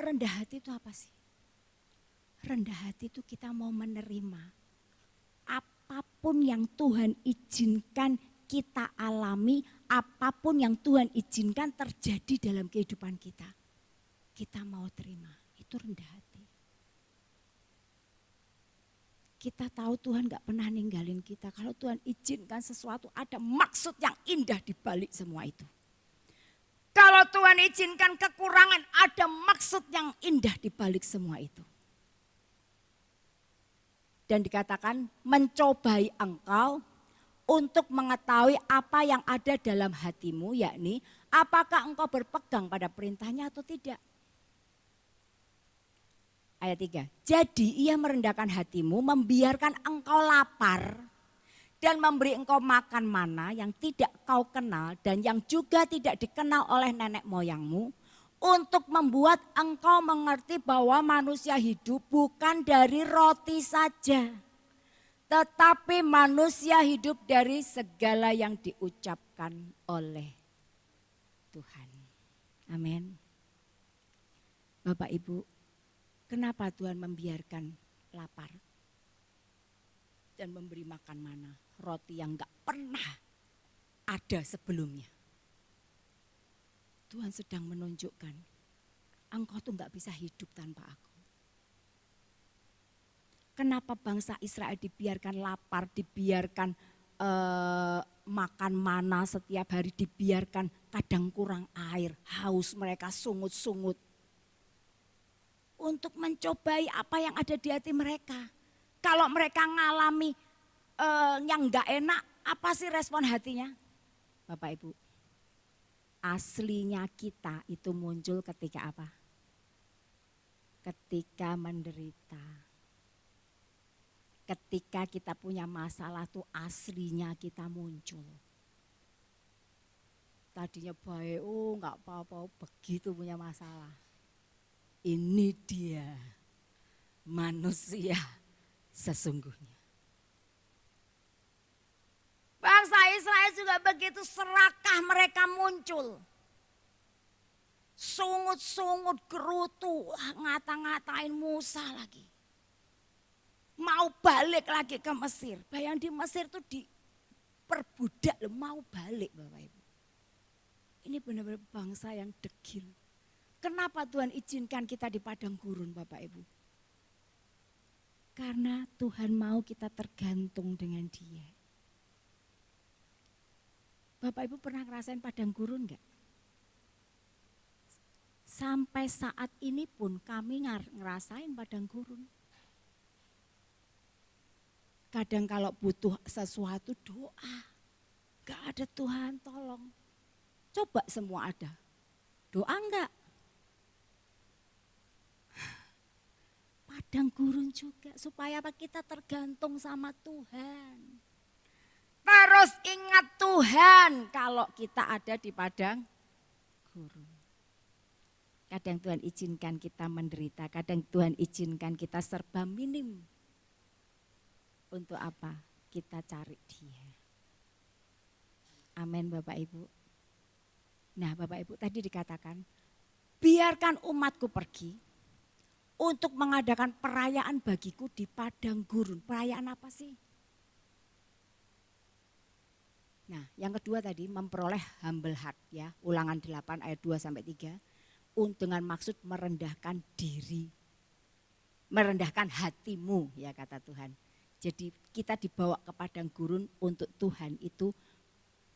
rendah hati itu apa sih? Rendah hati itu kita mau menerima apapun yang Tuhan izinkan kita alami, apapun yang Tuhan izinkan terjadi dalam kehidupan kita. Kita mau terima, itu rendah hati. Kita tahu Tuhan gak pernah ninggalin kita. Kalau Tuhan izinkan sesuatu, ada maksud yang indah di balik semua itu. Kalau Tuhan izinkan kekurangan, ada maksud yang indah di balik semua itu. Dan dikatakan mencobai engkau untuk mengetahui apa yang ada dalam hatimu, yakni apakah engkau berpegang pada perintahnya atau tidak. Ayat 3, jadi ia merendahkan hatimu, membiarkan engkau lapar dan memberi engkau makan mana yang tidak kau kenal dan yang juga tidak dikenal oleh nenek moyangmu, untuk membuat engkau mengerti bahwa manusia hidup bukan dari roti saja, tetapi manusia hidup dari segala yang diucapkan oleh Tuhan. Amin. Bapak Ibu, kenapa Tuhan membiarkan lapar dan memberi makan mana? Roti yang gak pernah ada sebelumnya. Tuhan sedang menunjukkan, engkau tuh gak bisa hidup tanpa aku. Kenapa bangsa Israel dibiarkan lapar, dibiarkan makan mana setiap hari, dibiarkan kadang kurang air, haus, mereka sungut-sungut. Untuk mencobai apa yang ada di hati mereka. Kalau mereka ngalami yang gak enak, apa sih respon hatinya? Bapak Ibu, aslinya kita itu muncul ketika apa? Ketika menderita. Ketika kita punya masalah tuh aslinya kita muncul. Tadinya baik, gak apa-apa, begitu punya masalah. Ini dia manusia sesungguhnya. Bangsa Israel juga begitu, serakah mereka muncul. Sungut-sungut, gerutu, ngata-ngatain Musa lagi. Mau balik lagi ke Mesir. Bayang di Mesir tuh diperbudak, mau balik Bapak Ibu. Ini benar-benar bangsa yang degil. Kenapa Tuhan izinkan kita di padang gurun Bapak Ibu? Karena Tuhan mau kita tergantung dengan Dia. Bapak Ibu pernah ngerasain padang gurun enggak? Sampai saat ini pun kami ngerasain padang gurun. Kadang kalau butuh sesuatu doa, gak ada Tuhan tolong. Coba semua ada, doa enggak? Padang gurun juga, supaya apa? Kita tergantung sama Tuhan. Terus ingat Tuhan kalau kita ada di padang gurun. Kadang Tuhan izinkan kita menderita, kadang Tuhan izinkan kita serba minim. Untuk apa? Kita cari Dia. Amin Bapak Ibu. Nah Bapak Ibu tadi dikatakan, biarkan umatku pergi untuk mengadakan perayaan bagiku di padang gurun. Perayaan apa sih? Nah yang kedua tadi memperoleh humble heart ya. Ulangan 8 ayat 2 sampai 3. Dengan maksud merendahkan diri. Merendahkan hatimu ya kata Tuhan. Jadi kita dibawa ke padang gurun untuk Tuhan itu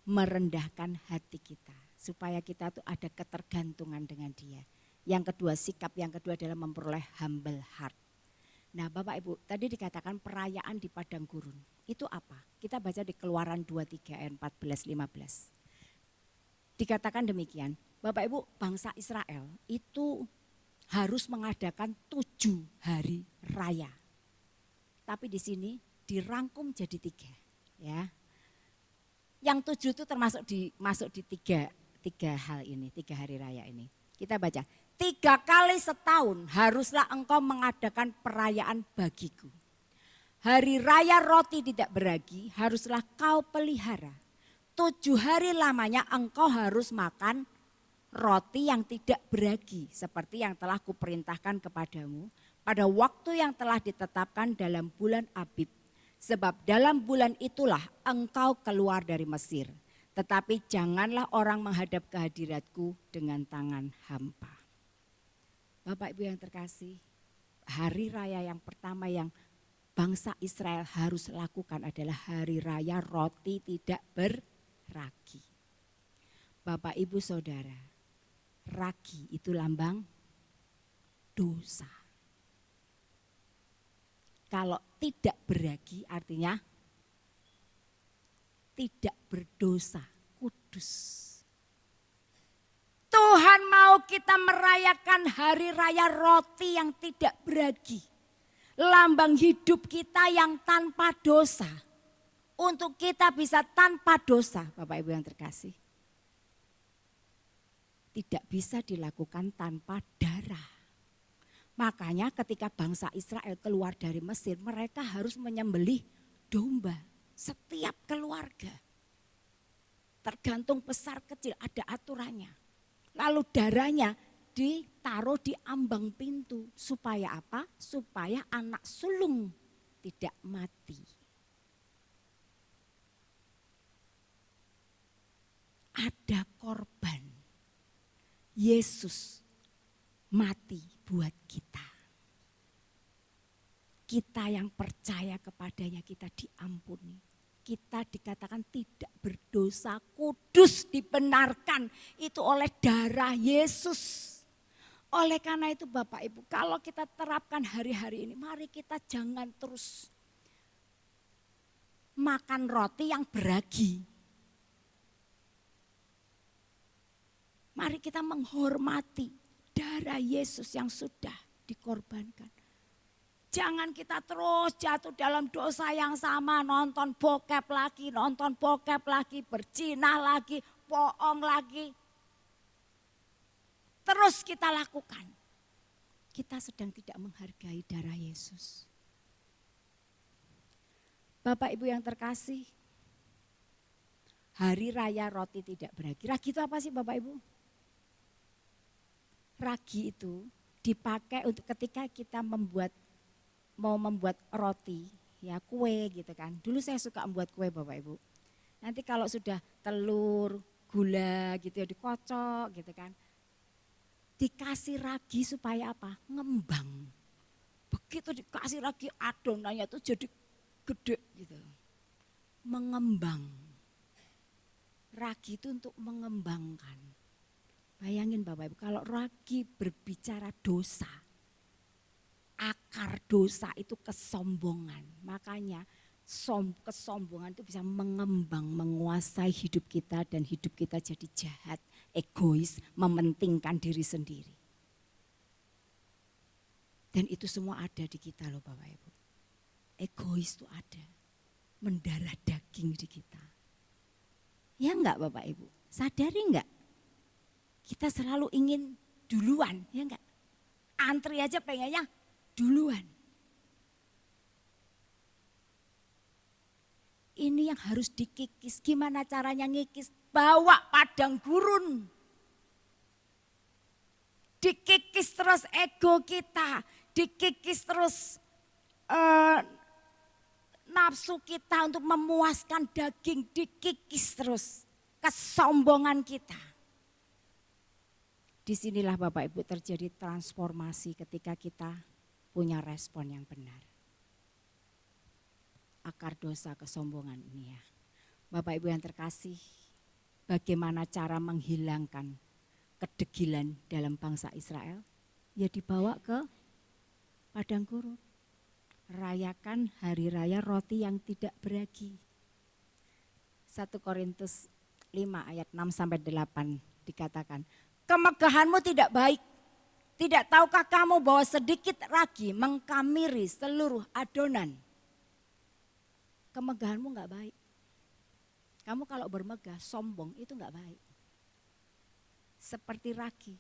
merendahkan hati kita. Supaya kita tuh ada ketergantungan dengan Dia. Yang kedua, sikap yang kedua adalah memperoleh humble heart. Nah Bapak Ibu, tadi dikatakan perayaan di padang gurun. Itu apa? Kita baca di Keluaran 23 ayat 14-15. Dikatakan demikian, Bapak Ibu bangsa Israel itu harus mengadakan 7 hari raya. Tapi di sini dirangkum jadi 3 ya. Yang 7 itu masuk di 3 hal ini, 3 hari raya ini. Kita baca, 3 kali setahun haruslah engkau mengadakan perayaan bagiku. Hari raya roti tidak beragi haruslah kau pelihara. 7 hari lamanya engkau harus makan roti yang tidak beragi. Seperti yang telah kuperintahkan kepadamu pada waktu yang telah ditetapkan dalam bulan Abib. Sebab dalam bulan itulah engkau keluar dari Mesir. Tetapi janganlah orang menghadap ke hadiratku dengan tangan hampa. Bapak Ibu yang terkasih, hari raya yang pertama yang bangsa Israel harus lakukan adalah hari raya roti tidak beragi. Bapak Ibu Saudara, ragi itu lambang dosa. Kalau tidak beragi artinya tidak berdosa, kudus. Tuhan mau kita merayakan hari raya roti yang tidak beragi. Lambang hidup kita yang tanpa dosa. Untuk kita bisa tanpa dosa, Bapak Ibu yang terkasih. Tidak bisa dilakukan tanpa darah. Makanya ketika bangsa Israel keluar dari Mesir, mereka harus menyembelih domba. Setiap keluarga. Tergantung besar kecil ada aturannya. Lalu darahnya ditaruh di ambang pintu. Supaya apa? Supaya anak sulung tidak mati. Ada korban. Yesus mati buat kita. Kita yang percaya kepadanya kita diampuni. Kita dikatakan tidak berdosa, kudus, dibenarkan itu oleh darah Yesus. Oleh karena itu Bapak Ibu, kalau kita terapkan hari-hari ini, mari kita jangan terus makan roti yang beragi. Mari kita menghormati darah Yesus yang sudah dikorbankan. Jangan kita terus jatuh dalam dosa yang sama, nonton bokep lagi, berzinah lagi, bohong lagi. Terus kita lakukan. Kita sedang tidak menghargai darah Yesus. Bapak Ibu yang terkasih, hari raya roti tidak beragi. Ragi itu apa sih Bapak Ibu? Ragi itu dipakai untuk ketika kita mau membuat roti, ya kue gitu kan. Dulu saya suka membuat kue Bapak Ibu. Nanti kalau sudah telur, gula gitu ya dikocok gitu kan. Dikasih ragi supaya apa? Ngembang. Begitu dikasih ragi adonannya itu jadi gede gitu. Mengembang. Ragi itu untuk mengembangkan. Bayangin Bapak Ibu kalau ragi berbicara dosa. Akar dosa itu kesombongan. Makanya kesombongan itu bisa mengembang, menguasai hidup kita dan hidup kita jadi jahat, egois, mementingkan diri sendiri. Dan itu semua ada di kita loh Bapak Ibu. Egois itu ada, mendarah daging di kita. Ya enggak Bapak Ibu, sadari enggak? Kita selalu ingin duluan, ya enggak? Antri aja pengennya duluan. Ini yang harus dikikis. Gimana caranya ngikis? Bawa padang gurun. Dikikis terus ego kita, dikikis terus nafsu kita untuk memuaskan daging, dikikis terus kesombongan kita. Disinilah Bapak Ibu terjadi transformasi ketika kita punya respon yang benar. Akar dosa kesombongan ini ya. Bapak Ibu yang terkasih, bagaimana cara menghilangkan kedegilan dalam bangsa Israel? Ya dibawa ke padang gurun. Rayakan hari raya roti yang tidak beragi. 1 Korintus 5 ayat 6-8 dikatakan, kemegahanmu tidak baik. Tidak tahukah kamu bahwa sedikit ragi mengkamiri seluruh adonan? Kemegahanmu enggak baik. Kamu kalau bermegah, sombong itu enggak baik. Seperti ragi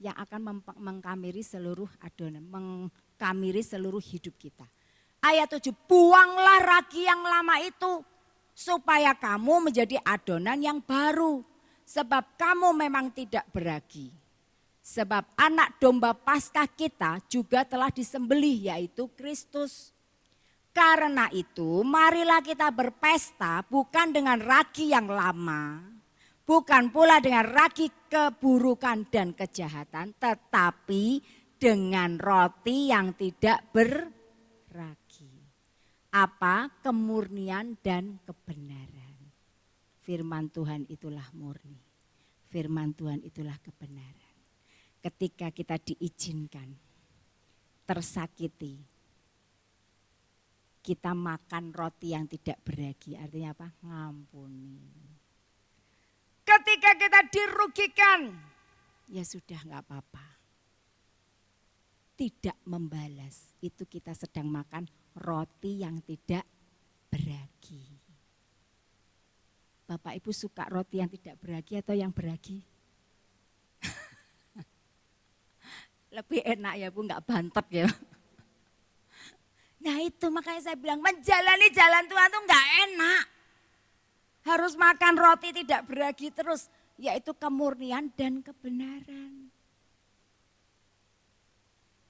yang akan mengkamiri seluruh adonan, mengkamiri seluruh hidup kita. Ayat 7, buanglah ragi yang lama itu supaya kamu menjadi adonan yang baru. Sebab kamu memang tidak beragi. Sebab anak domba Paskah kita juga telah disembelih, yaitu Kristus. Karena itu marilah kita berpesta bukan dengan ragi yang lama, bukan pula dengan ragi keburukan dan kejahatan, tetapi dengan roti yang tidak berragi. Apa? Kemurnian dan kebenaran. Firman Tuhan itulah murni. Firman Tuhan itulah kebenaran. Ketika kita diizinkan, tersakiti, kita makan roti yang tidak beragi, artinya apa? Ngampuni. Ketika kita dirugikan, ya sudah enggak apa-apa. Tidak membalas, itu kita sedang makan roti yang tidak beragi. Bapak Ibu suka roti yang tidak beragi atau yang beragi? Lebih enak ya Bu, enggak bantet ya. Nah itu makanya saya bilang menjalani jalan Tuhan itu enggak enak. Harus makan roti tidak beragi terus, yaitu kemurnian dan kebenaran.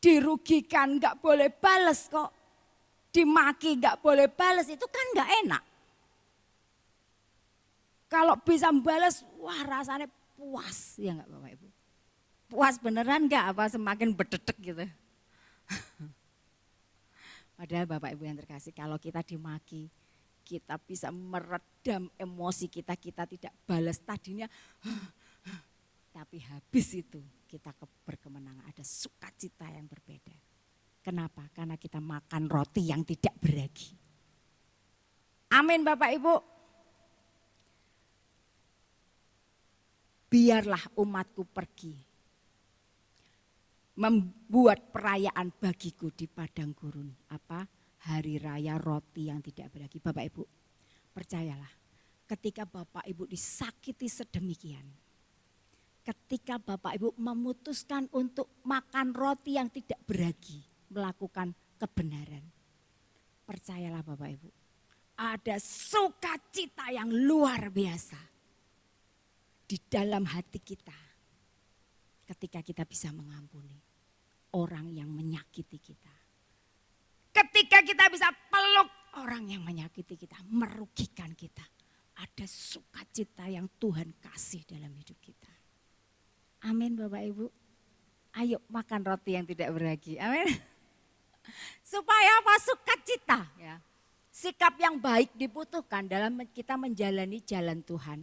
Dirugikan enggak boleh balas kok. Dimaki enggak boleh balas, itu kan enggak enak. Kalau bisa balas, wah rasanya puas ya enggak Bapak Ibu. Puas beneran enggak apa semakin bededek gitu. Padahal Bapak Ibu yang terkasih, kalau kita dimaki, kita bisa meredam emosi kita, kita tidak balas tadinya. Tapi habis itu kita berkemenangan, ada sukacita yang berbeda. Kenapa? Karena kita makan roti yang tidak beragi. Amin Bapak Ibu. Biarlah umatku pergi membuat perayaan bagiku di padang gurun. Apa? Hari raya roti yang tidak beragi. Bapak Ibu, percayalah, ketika Bapak Ibu disakiti sedemikian, ketika Bapak Ibu memutuskan untuk makan roti yang tidak beragi, melakukan kebenaran, percayalah Bapak Ibu, ada sukacita yang luar biasa di dalam hati kita ketika kita bisa mengampuni orang yang menyakiti kita. Ketika kita bisa peluk orang yang menyakiti kita, merugikan kita. Ada sukacita yang Tuhan kasih dalam hidup kita. Amin Bapak Ibu. Ayo makan roti yang tidak beragi. Amin. Supaya apa? Sukacita. Ya. Sikap yang baik dibutuhkan dalam kita menjalani jalan Tuhan.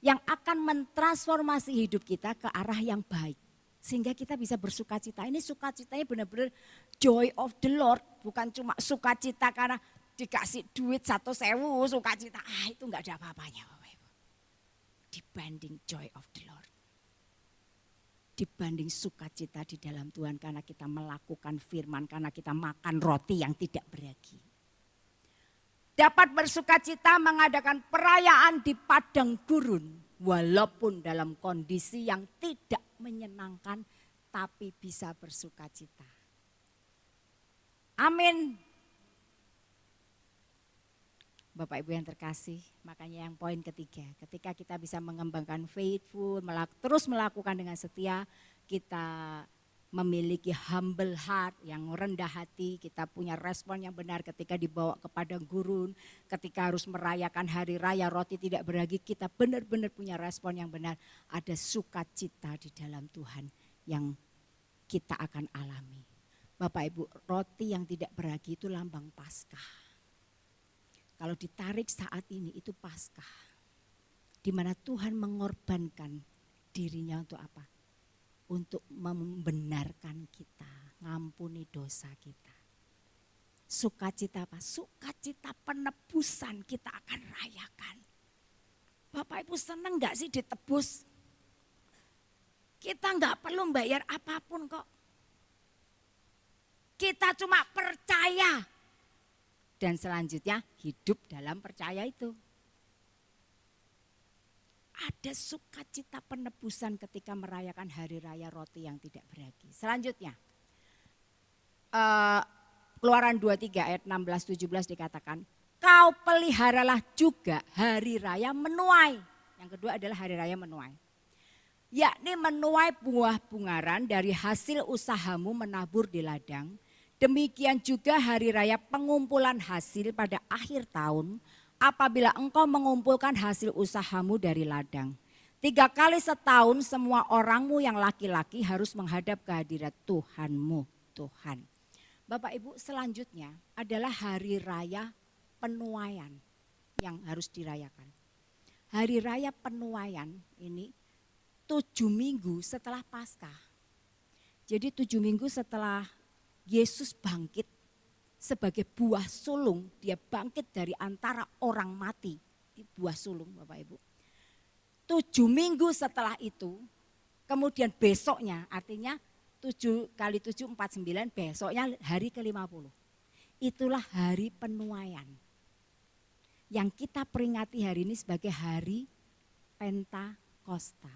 Yang akan mentransformasi hidup kita ke arah yang baik. Sehingga kita bisa bersukacita. Ini sukacitanya benar-benar joy of the Lord. Bukan cuma sukacita karena dikasih duit 1.000 sukacita. Itu enggak ada apa-apanya Bapak Ibu. Dibanding joy of the Lord. Dibanding sukacita di dalam Tuhan karena kita melakukan firman. Karena kita makan roti yang tidak beragi. Dapat bersukacita mengadakan perayaan di padang gurun. Walaupun dalam kondisi yang tidak menyenangkan tapi bisa bersukacita. Amin. Bapak Ibu yang terkasih, makanya yang poin ketiga, ketika kita bisa mengembangkan faithful, terus melakukan dengan setia, kita memiliki humble heart, yang rendah hati, kita punya respon yang benar ketika dibawa ke padang gurun, ketika harus merayakan hari raya roti tidak beragi, kita benar-benar punya respon yang benar. Ada sukacita di dalam Tuhan yang kita akan alami. Bapak Ibu, roti yang tidak beragi itu lambang Paskah. Kalau ditarik saat ini itu Paskah, di mana Tuhan mengorbankan dirinya untuk apa? Untuk membenarkan kita, ngampuni dosa kita. Sukacita apa? Sukacita penebusan kita akan rayakan. Bapak Ibu senang gak sih ditebus? Kita gak perlu bayar apapun kok. Kita cuma percaya. Dan selanjutnya hidup dalam percaya itu. Ada sukacita penebusan ketika merayakan hari raya roti yang tidak beragi. Selanjutnya, Keluaran 23 ayat 16-17 dikatakan, kau peliharalah juga hari raya menuai. Yang kedua adalah hari raya menuai. Yakni menuai buah bungaran dari hasil usahamu menabur di ladang. Demikian juga hari raya pengumpulan hasil pada akhir tahun, apabila engkau mengumpulkan hasil usahamu dari ladang. 3 kali setahun semua orangmu yang laki-laki harus menghadap kehadirat Tuhanmu, Tuhan. Bapak Ibu, selanjutnya adalah hari raya penuaian yang harus dirayakan. Hari raya penuaian ini 7 minggu setelah Paskah. Jadi 7 minggu setelah Yesus bangkit sebagai buah sulung, dia bangkit dari antara orang mati, di buah sulung Bapak Ibu. 7 minggu setelah itu, kemudian besoknya, artinya 7 kali 7, 49, besoknya hari ke-50. Itulah hari penuaian. Yang kita peringati hari ini sebagai hari Pentakosta.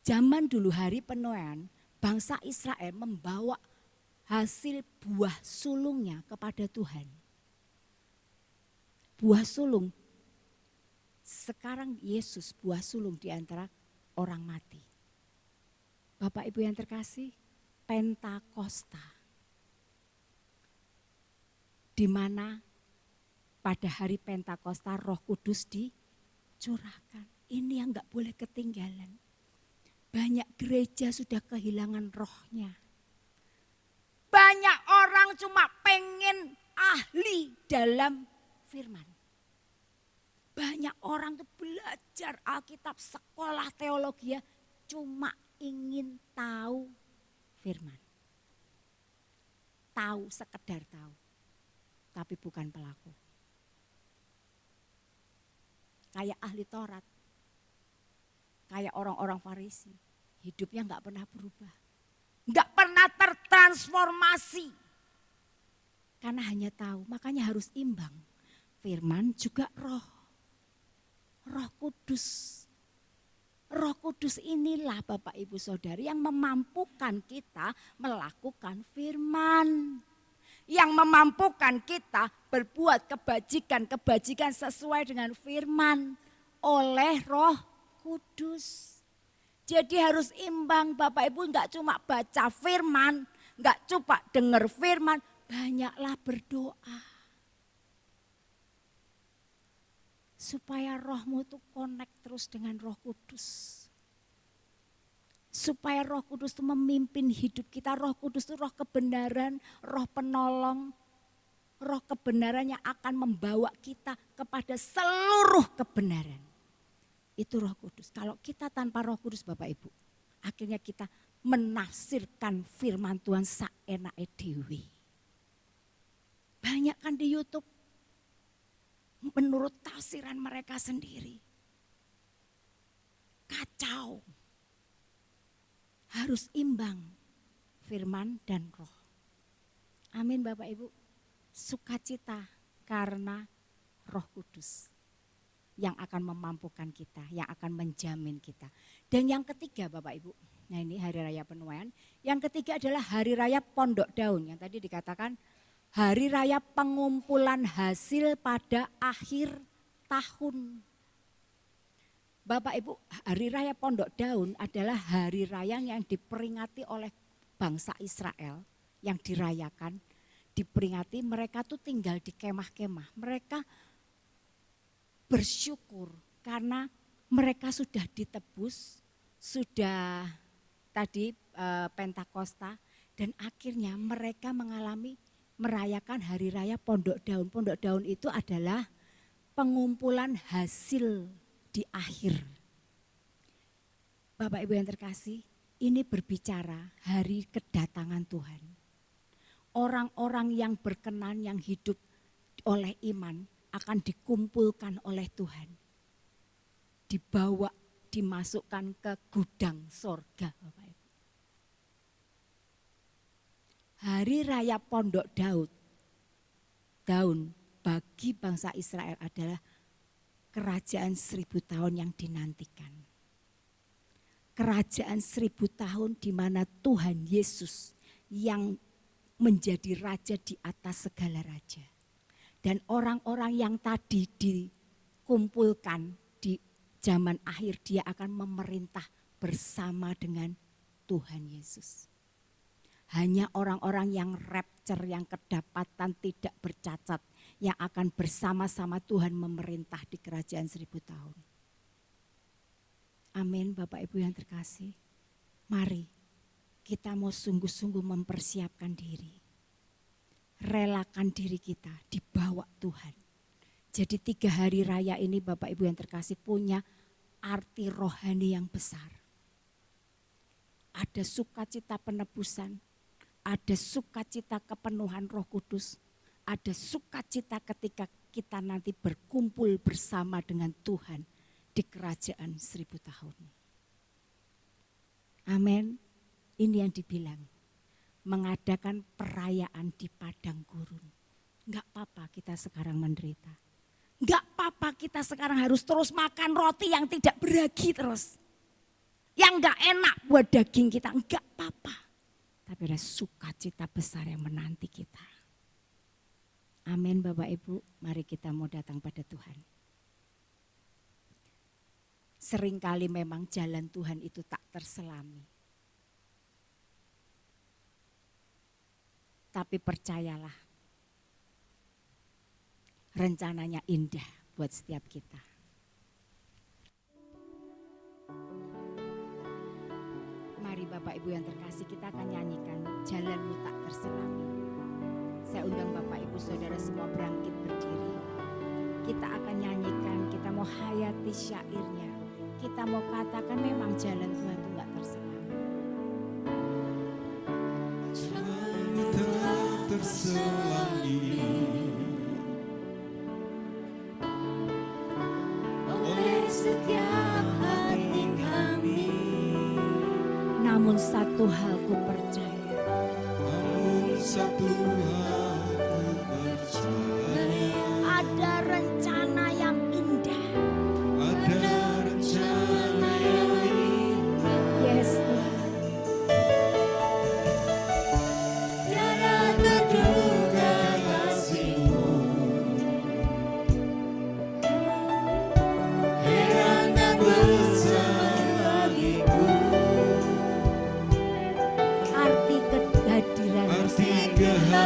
Zaman dulu hari penuaian, bangsa Israel membawa hasil buah sulungnya kepada Tuhan. Buah sulung. Sekarang Yesus buah sulung di antara orang mati. Bapak Ibu yang terkasih, Pentakosta. Di mana pada hari Pentakosta Roh Kudus dicurahkan. Ini yang gak boleh ketinggalan. Banyak gereja sudah kehilangan rohnya. Banyak orang cuma pengen ahli dalam firman. Banyak orang tuh belajar Alkitab, sekolah teologi, cuma ingin tahu firman. Tahu, sekedar tahu. Tapi bukan pelaku. Kayak ahli Taurat. Kayak orang-orang Farisi. Hidupnya gak pernah berubah. Gak pernah tertransformasi. Karena hanya tahu, makanya harus imbang. Firman juga roh. Roh Kudus. Roh Kudus inilah Bapak Ibu Saudari yang memampukan kita melakukan firman. Yang memampukan kita berbuat kebajikan-kebajikan sesuai dengan firman oleh Roh Kudus. Jadi harus imbang Bapak Ibu, enggak cuma baca firman, enggak cuma dengar firman, banyaklah berdoa. Supaya rohmu itu connect terus dengan Roh Kudus. Supaya Roh Kudus itu memimpin hidup kita. Roh Kudus itu roh kebenaran, roh penolong. Roh kebenaran yang akan membawa kita kepada seluruh kebenaran. Itu Roh Kudus. Kalau kita tanpa Roh Kudus Bapak Ibu, akhirnya kita menafsirkan firman Tuhan saenake dhewe. Banyak kan di YouTube menurut tafsiran mereka sendiri. Kacau. Harus imbang firman dan roh. Amin Bapak Ibu. Sukacita karena Roh Kudus yang akan memampukan kita, yang akan menjamin kita. Dan yang ketiga Bapak Ibu, nah ini hari raya penuaian. Yang ketiga adalah hari raya pondok daun, yang tadi dikatakan hari raya pengumpulan hasil pada akhir tahun. Bapak Ibu, Hari Raya Pondok Daun adalah hari raya yang diperingati oleh bangsa Israel, yang dirayakan, diperingati. Mereka tuh tinggal di kemah-kemah. Mereka bersyukur karena mereka sudah ditebus, sudah tadi Pentakosta, dan akhirnya mereka merayakan Hari Raya Pondok Daun. Pondok Daun itu adalah pengumpulan hasil di akhir. Bapak Ibu yang terkasih, ini berbicara hari kedatangan Tuhan. Orang-orang yang berkenan, yang hidup oleh iman akan dikumpulkan oleh Tuhan. Dibawa, dimasukkan ke gudang sorga. Bapak Ibu. Hari Raya Pondok Daun bagi bangsa Israel adalah kerajaan 1000 tahun yang dinantikan. Kerajaan 1000 tahun di mana Tuhan Yesus yang menjadi raja di atas segala raja. Dan orang-orang yang tadi dikumpulkan di zaman akhir, dia akan memerintah bersama dengan Tuhan Yesus. Hanya orang-orang yang rapture, yang kedapatan tidak bercacat, yang akan bersama-sama Tuhan memerintah di kerajaan 1000 tahun. Amin, Bapak Ibu yang terkasih. Mari kita mau sungguh-sungguh mempersiapkan diri. Relakan diri kita dibawa Tuhan. Jadi 3 hari raya ini Bapak Ibu yang terkasih punya arti rohani yang besar. Ada sukacita penebusan, ada sukacita kepenuhan Roh Kudus, ada sukacita ketika kita nanti berkumpul bersama dengan Tuhan di kerajaan 1000 tahun. Amin. Ini yang dibilang, mengadakan perayaan di padang gurun. Enggak apa-apa kita sekarang menderita. Enggak apa-apa kita sekarang harus terus makan roti yang tidak beragi terus. Yang enggak enak buat daging kita, enggak apa-apa. Tapi ada sukacita besar yang menanti kita. Amin Bapak Ibu, mari kita mau datang pada Tuhan. Seringkali memang jalan Tuhan itu tak terselami. Tapi percayalah, rencananya indah buat setiap kita. Mari Bapak Ibu yang terkasih, kita akan nyanyikan Jalanmu Tak Terselami. Saya undang Bapak Ibu Saudara semua bangkit berdiri. Kita akan nyanyikan, kita mau hayati syairnya. Kita mau katakan memang jalan Tuhan itu gak terselami. Jalanmu tak terselami oleh setiap hati kami. Namun satu hal ku percaya, Namun satu hal ku percaya, ada rencana yang indah. ada rencana yang indah. Yes Tuhan. Tiada terduga kasih-Mu, heran dan besar bagiku. Arti kehadiran Arti kehadiran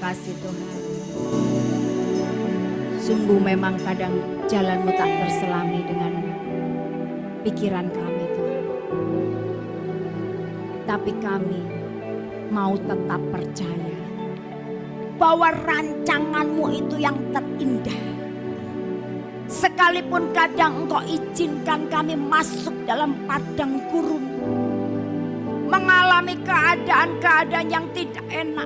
kasih Tuhan. Sungguh memang kadang jalanmu tak terselami dengan pikiran kami Tuhan. Tapi kami mau tetap percaya bahwa rancanganmu itu yang terindah. Sekalipun kadang Engkau izinkan kami masuk dalam padang gurun, mengalami keadaan-keadaan yang tidak enak,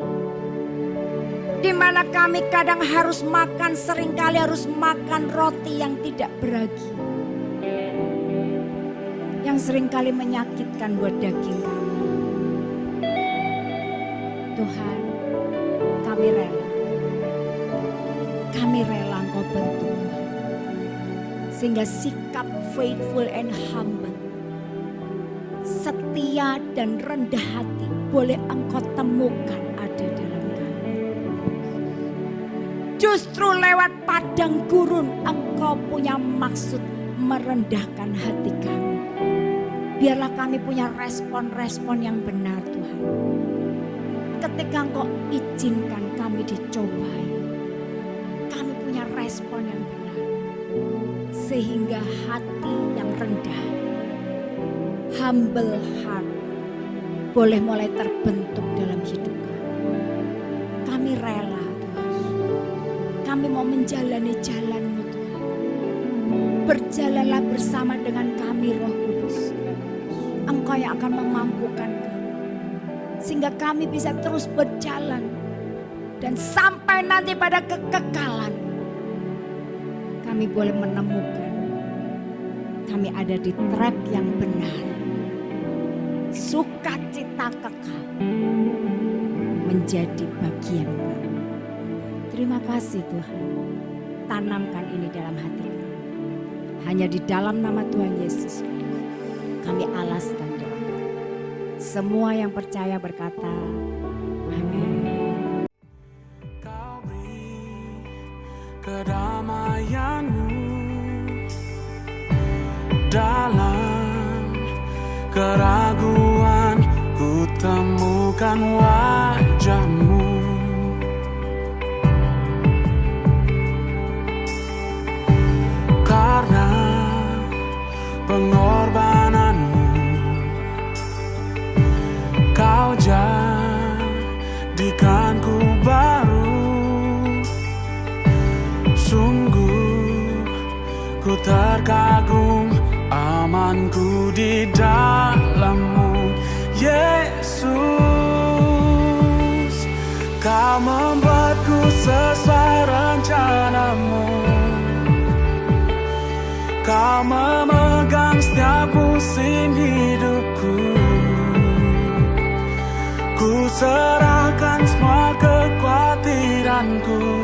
di mana kami kadang harus makan, seringkali harus makan roti yang tidak beragi, yang seringkali menyakitkan buat daging kami. Tuhan, kami rela Engkau bentuk Tuhan, sehingga sikap faithful and humble, setia dan rendah hati boleh Engkau temukan ada dalam kami. Justru lewat padang gurun Engkau punya maksud merendahkan hati kami. Biarlah kami punya respon-respon yang benar Tuhan. Ketika Engkau izinkan kami dicobai, kami punya respon yang benar. Sehingga hati yang rendah, humble heart, boleh mulai terbentuk dalam hidup kami. Kami rela Tuhan. Kami mau menjalani jalan-Mu Tuhan. Berjalanlah bersama dengan kami Roh Kudus. Engkau yang akan memampukan kami. Sehingga kami bisa terus berjalan. Dan sampai nanti pada kekekalan. Kami boleh menemukan. Kami ada di track yang benar. Sukacita kekal menjadi bagian kami. Terima kasih Tuhan. Tanamkan ini dalam hati kami. Hanya di dalam nama Tuhan Yesus kami alaskan doa. Semua yang percaya berkata, amin. Kau beri kedamaian-Mu dalam keraguan, ku temukan wajah-Mu. Karena pengorbanan-Mu, Kau jadikanku baru. Sungguh ku terkagum, amanku di dalam-Mu, Yesus. Kau membuatku sesuai rencana-Mu. Kau memegang setiap musim hidupku. Ku serahkan semua kekhawatiranku.